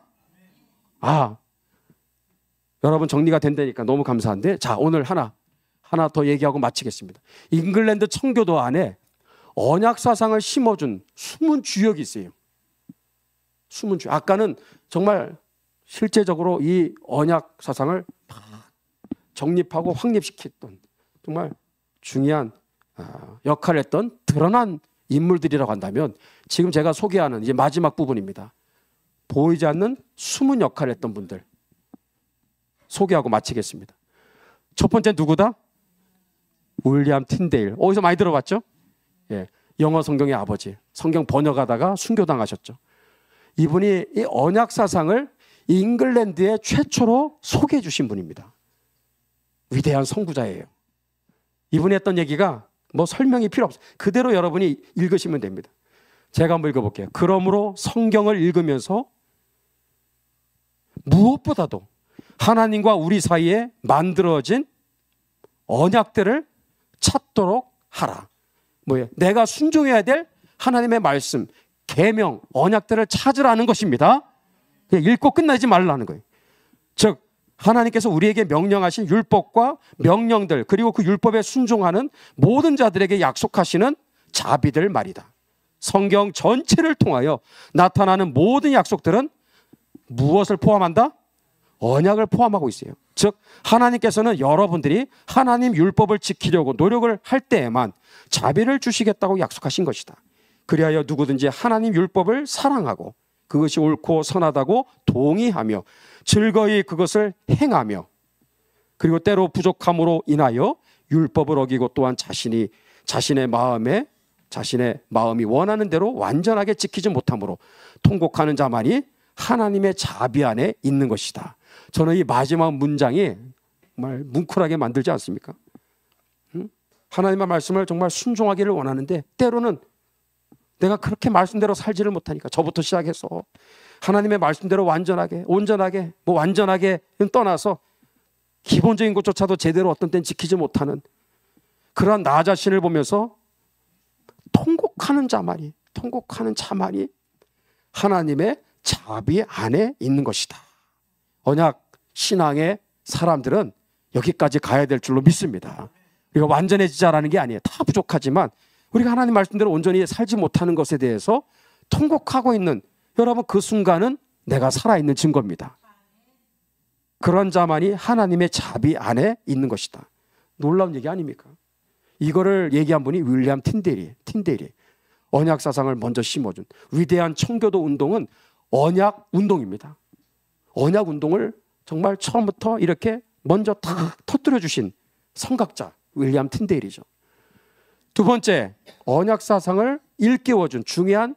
여러분 정리가 된다니까 너무 감사한데, 자, 오늘 하나 더 얘기하고 마치겠습니다. 잉글랜드 청교도 안에 언약 사상을 심어준 숨은 주역이 있어요. 숨은 주역. 아까는 정말 실제적으로 이 언약 사상을 정립하고 확립시켰던 정말 중요한 역할을 했던 드러난 인물들이라고 한다면, 지금 제가 소개하는 이제 마지막 부분입니다. 보이지 않는 숨은 역할을 했던 분들, 소개하고 마치겠습니다. 첫 번째 누구다? 윌리엄 틴데일. 어디서 많이 들어봤죠? 예, 영어 성경의 아버지. 성경 번역하다가 순교당하셨죠. 이분이 이 언약 사상을 잉글랜드에 최초로 소개해 주신 분입니다. 위대한 선구자예요. 이분이 했던 얘기가 뭐 설명이 필요 없어요. 그대로 여러분이 읽으시면 됩니다. 제가 한번 읽어볼게요. 그러므로 성경을 읽으면서 무엇보다도 하나님과 우리 사이에 만들어진 언약들을 찾도록 하라. 뭐예요? 내가 순종해야 될 하나님의 말씀, 계명, 언약들을 찾으라는 것입니다. 읽고 끝나지 말라는 거예요. 즉 하나님께서 우리에게 명령하신 율법과 명령들, 그리고 그 율법에 순종하는 모든 자들에게 약속하시는 자비들 말이다. 성경 전체를 통하여 나타나는 모든 약속들은 무엇을 포함한다? 언약을 포함하고 있어요. 즉 하나님께서는 여러분들이 하나님 율법을 지키려고 노력을 할 때에만 자비를 주시겠다고 약속하신 것이다. 그리하여 누구든지 하나님 율법을 사랑하고 그것이 옳고 선하다고 동의하며 즐거이 그것을 행하며 그리고 때로 부족함으로 인하여 율법을 어기고 또한 자신의 마음이 원하는 대로 완전하게 지키지 못함으로 통곡하는 자만이 하나님의 자비 안에 있는 것이다. 저는 이 마지막 문장이 정말 뭉클하게 만들지 않습니까? 하나님의 말씀을 정말 순종하기를 원하는데 때로는 내가 그렇게 말씀대로 살지를 못하니까 저부터 시작해서 하나님의 말씀대로 온전하게 떠나서 기본적인 것조차도 제대로 어떤 때는 지키지 못하는 그러한 나 자신을 보면서 통곡하는 자만이 하나님의 자비 안에 있는 것이다. 언약 신앙의 사람들은 여기까지 가야 될 줄로 믿습니다. 우리가 완전해지자라는 게 아니에요. 다 부족하지만 우리가 하나님 말씀대로 온전히 살지 못하는 것에 대해서 통곡하고 있는 여러분, 그 순간은 내가 살아있는 증거입니다. 그런 자만이 하나님의 자비 안에 있는 것이다. 놀라운 얘기 아닙니까? 이거를 얘기한 분이 윌리엄 틴데일이 언약 사상을 먼저 심어준 위대한 청교도 운동은 언약 운동입니다. 언약 운동을 정말 처음부터 이렇게 먼저 다 터뜨려 주신 성각자 윌리엄 틴데일이죠. 두 번째, 언약 사상을 일깨워준 중요한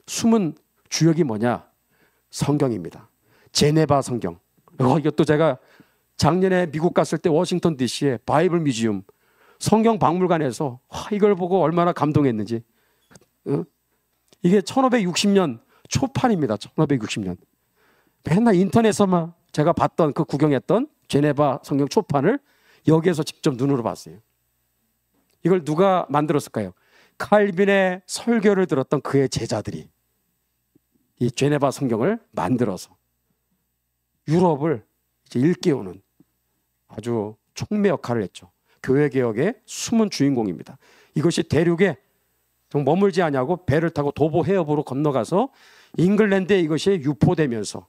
숨은 주역이 뭐냐? 성경입니다. 제네바 성경. 이것도 제가 작년에 미국 갔을 때 워싱턴 DC에 바이블 뮤지엄 성경 박물관에서 이걸 보고 얼마나 감동했는지. 이게 1560년 초판입니다. 1560년. 맨날 인터넷에서만 제가 봤던 그 구경했던 제네바 성경 초판을 여기에서 직접 눈으로 봤어요. 이걸 누가 만들었을까요? 칼빈의 설교를 들었던 그의 제자들이 이 제네바 성경을 만들어서 유럽을 이제 일깨우는 아주 촉매 역할을 했죠. 교회개혁의 숨은 주인공입니다. 이것이 대륙에 좀 머물지 않냐고 배를 타고 도보 해협으로 건너가서 잉글랜드에 이것이 유포되면서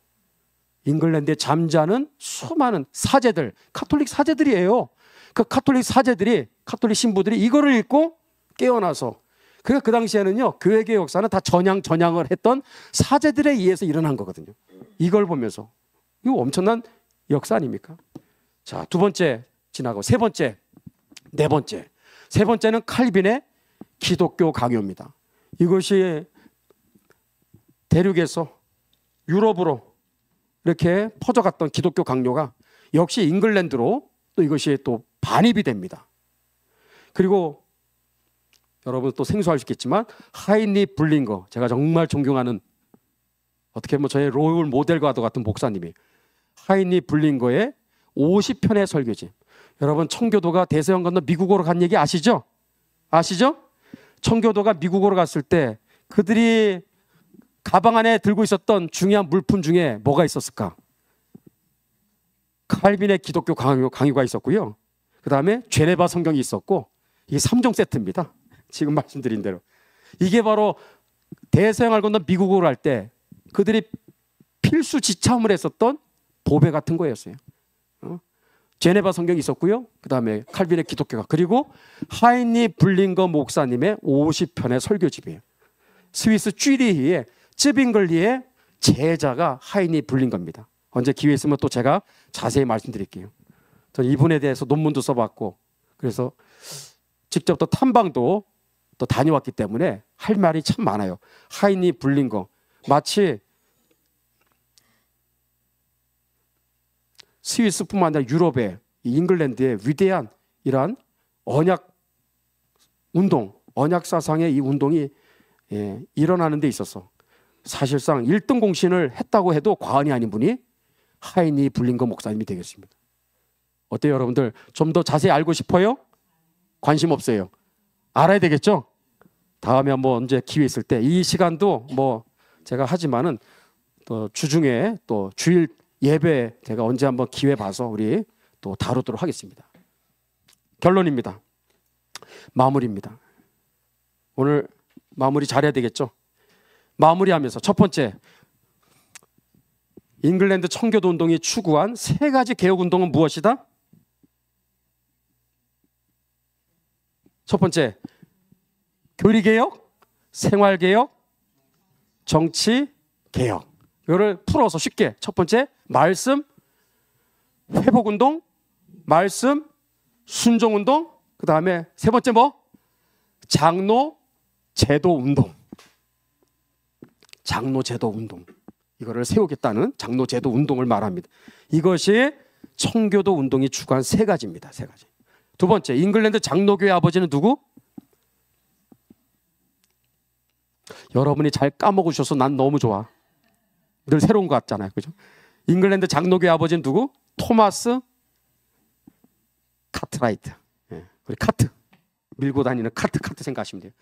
잉글랜드에 잠자는 수많은 사제들, 카톨릭 사제들이에요. 그 카톨릭 사제들이, 카톨릭 신부들이 이거를 읽고 깨어나서, 그러니까 그 당시에는요, 교회개혁 역사는 다 전향을 했던 사제들에 의해서 일어난 거거든요. 이걸 보면서 이거 엄청난 역사 아닙니까? 자, 두 번째 지나고 세 번째, 네 번째. 세 번째는 칼빈의 기독교 강요입니다. 이것이 대륙에서 유럽으로 이렇게 퍼져갔던 기독교 강요가 역시 잉글랜드로 또 이것이 또 반입이 됩니다. 그리고 여러분 또 생소할 수 있겠지만 하이니 블링거, 제가 정말 존경하는, 어떻게 보면 저의 롤 모델과도 같은 목사님이 하이니 블링거의 50편의 설교집. 여러분, 청교도가 대서양 건너 미국으로 간 얘기 아시죠? 아시죠? 청교도가 미국으로 갔을 때 그들이 가방 안에 들고 있었던 중요한 물품 중에 뭐가 있었을까? 칼빈의 기독교 강요가 있었고요. 그 다음에 제네바 성경이 있었고, 이게 3종 세트입니다. 지금 말씀드린 대로. 이게 바로 대서양을 건너 미국으로 갈 때 그들이 필수 지참을 했었던 보배 같은 거였어요. 제네바 성경이 있었고요. 그 다음에 칼빈의 기독교가, 그리고 하이니 블링거 목사님의 50편의 설교집이에요. 스위스 쥐리히의 쯔빙글리의 제자가 하이니 블링거입니다. 언제 기회 있으면 또 제가 자세히 말씀드릴게요. 저는 이분에 대해서 논문도 써봤고 그래서 직접 또 탐방도 또 다녀왔기 때문에 할 말이 참 많아요. 하인이 불린 거 마치 스위스뿐만 아니라 유럽의 잉글랜드의 위대한 이러한 언약 운동, 언약 사상의 이 운동이 일어나는 데 있어서 사실상 1등 공신을 했다고 해도 과언이 아닌 분이 하인이 불린거 목사님이 되겠습니다. 어때요, 여러분들? 좀 더 자세히 알고 싶어요? 관심 없어요? 알아야 되겠죠? 다음에 한번 언제 기회 있을 때 이 시간도 뭐 제가 하지만은 또 주중에 또 주일 예배 제가 언제 한번 기회 봐서 우리 또 다루도록 하겠습니다. 결론입니다. 마무리입니다. 오늘 마무리 잘해야 되겠죠? 마무리하면서 첫 번째, 잉글랜드 청교도 운동이 추구한 세 가지 개혁 운동은 무엇이다? 첫 번째, 교리개혁, 생활개혁, 정치개혁. 이거를 풀어서 쉽게 첫 번째, 말씀 회복운동, 말씀 순종운동, 그 다음에 세 번째 뭐? 장로 제도운동. 장로제도운동. 이거를 세우겠다는 장로제도운동을 말합니다. 이것이 청교도 운동이 추구한 세 가지입니다. 세 가지. 두 번째, 잉글랜드 장로교회 아버지는 누구? 여러분이 잘 까먹으셔서 난 너무 좋아. 늘 새로운 것 같잖아요. 그죠? 잉글랜드 장로교회 아버지는 누구? 토마스 카트라이트. 우리 카트. 밀고 다니는 카트 생각하시면 돼요.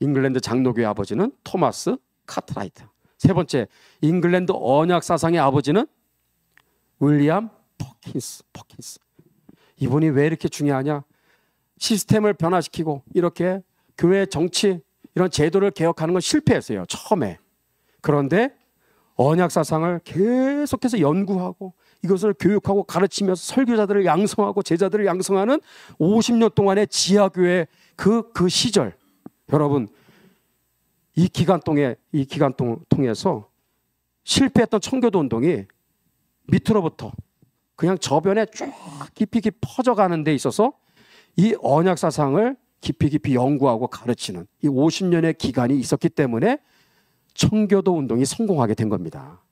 잉글랜드 장로교회 아버지는 토마스 카트라이트. 세 번째, 잉글랜드 언약 사상의 아버지는 윌리엄 퍼킨스. 이분이 왜 이렇게 중요하냐? 시스템을 변화시키고 이렇게 교회 정치 이런 제도를 개혁하는 건 실패했어요. 처음에. 그런데 언약 사상을 계속해서 연구하고 이것을 교육하고 가르치면서 설교자들을 양성하고 제자들을 양성하는 50년 동안의 지하교회 그 시절. 여러분, 이 기간 통해서 실패했던 청교도 운동이 밑으로부터 그냥 저변에 쭉 깊이 퍼져가는 데 있어서 이 언약 사상을 깊이 연구하고 가르치는 이 50년의 기간이 있었기 때문에 청교도 운동이 성공하게 된 겁니다.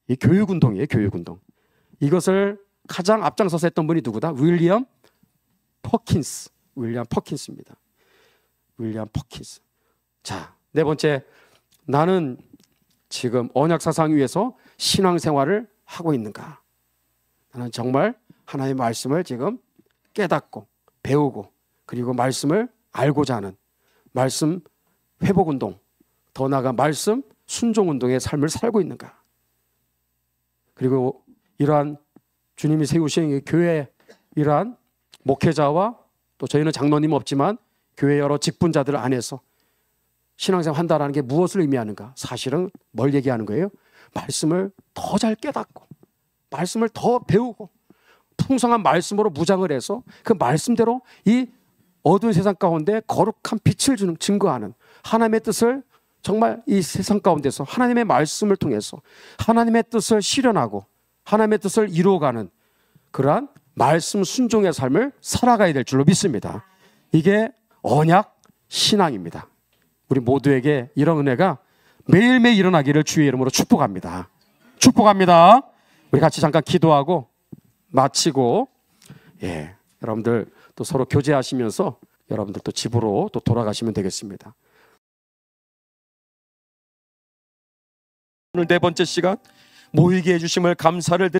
이 교육운동이에요, 교육운동. 이것을 가장 앞장서서 했던 분이 누구다? 윌리엄 퍼킨스입니다. 윌리엄 퍼킨스. 자, 네 번째, 나는 지금 언약 사상 위에서 신앙생활을 하고 있는가? 나는 정말 하나님의 말씀을 지금 깨닫고 배우고 그리고 말씀을 알고자 하는 말씀 회복운동, 더 나아가 말씀 순종운동의 삶을 살고 있는가? 그리고 이러한 주님이 세우신 교회 이러한 목회자와 또 저희는 장로님 없지만 교회 여러 직분자들 안에서 신앙생활 한다는 게 무엇을 의미하는가? 사실은 뭘 얘기하는 거예요? 말씀을 더 잘 깨닫고 말씀을 더 배우고 풍성한 말씀으로 무장을 해서 그 말씀대로 이 어두운 세상 가운데 거룩한 빛을 증거하는 하나님의 뜻을 정말 이 세상 가운데서 하나님의 말씀을 통해서 하나님의 뜻을 실현하고 하나님의 뜻을 이루어가는 그러한 말씀 순종의 삶을 살아가야 될 줄로 믿습니다. 이게 언약 신앙입니다. 우리 모두에게 이런 은혜가 매일매일 일어나기를 주의 이름으로 축복합니다. 축복합니다. 우리 같이 잠깐 기도하고 마치고 여러분들 또 서로 교제하시면서 여러분들 또 집으로 또 돌아가시면 되겠습니다. 오늘 네 번째 시간 모이게 해주심을 감사를 드립니다.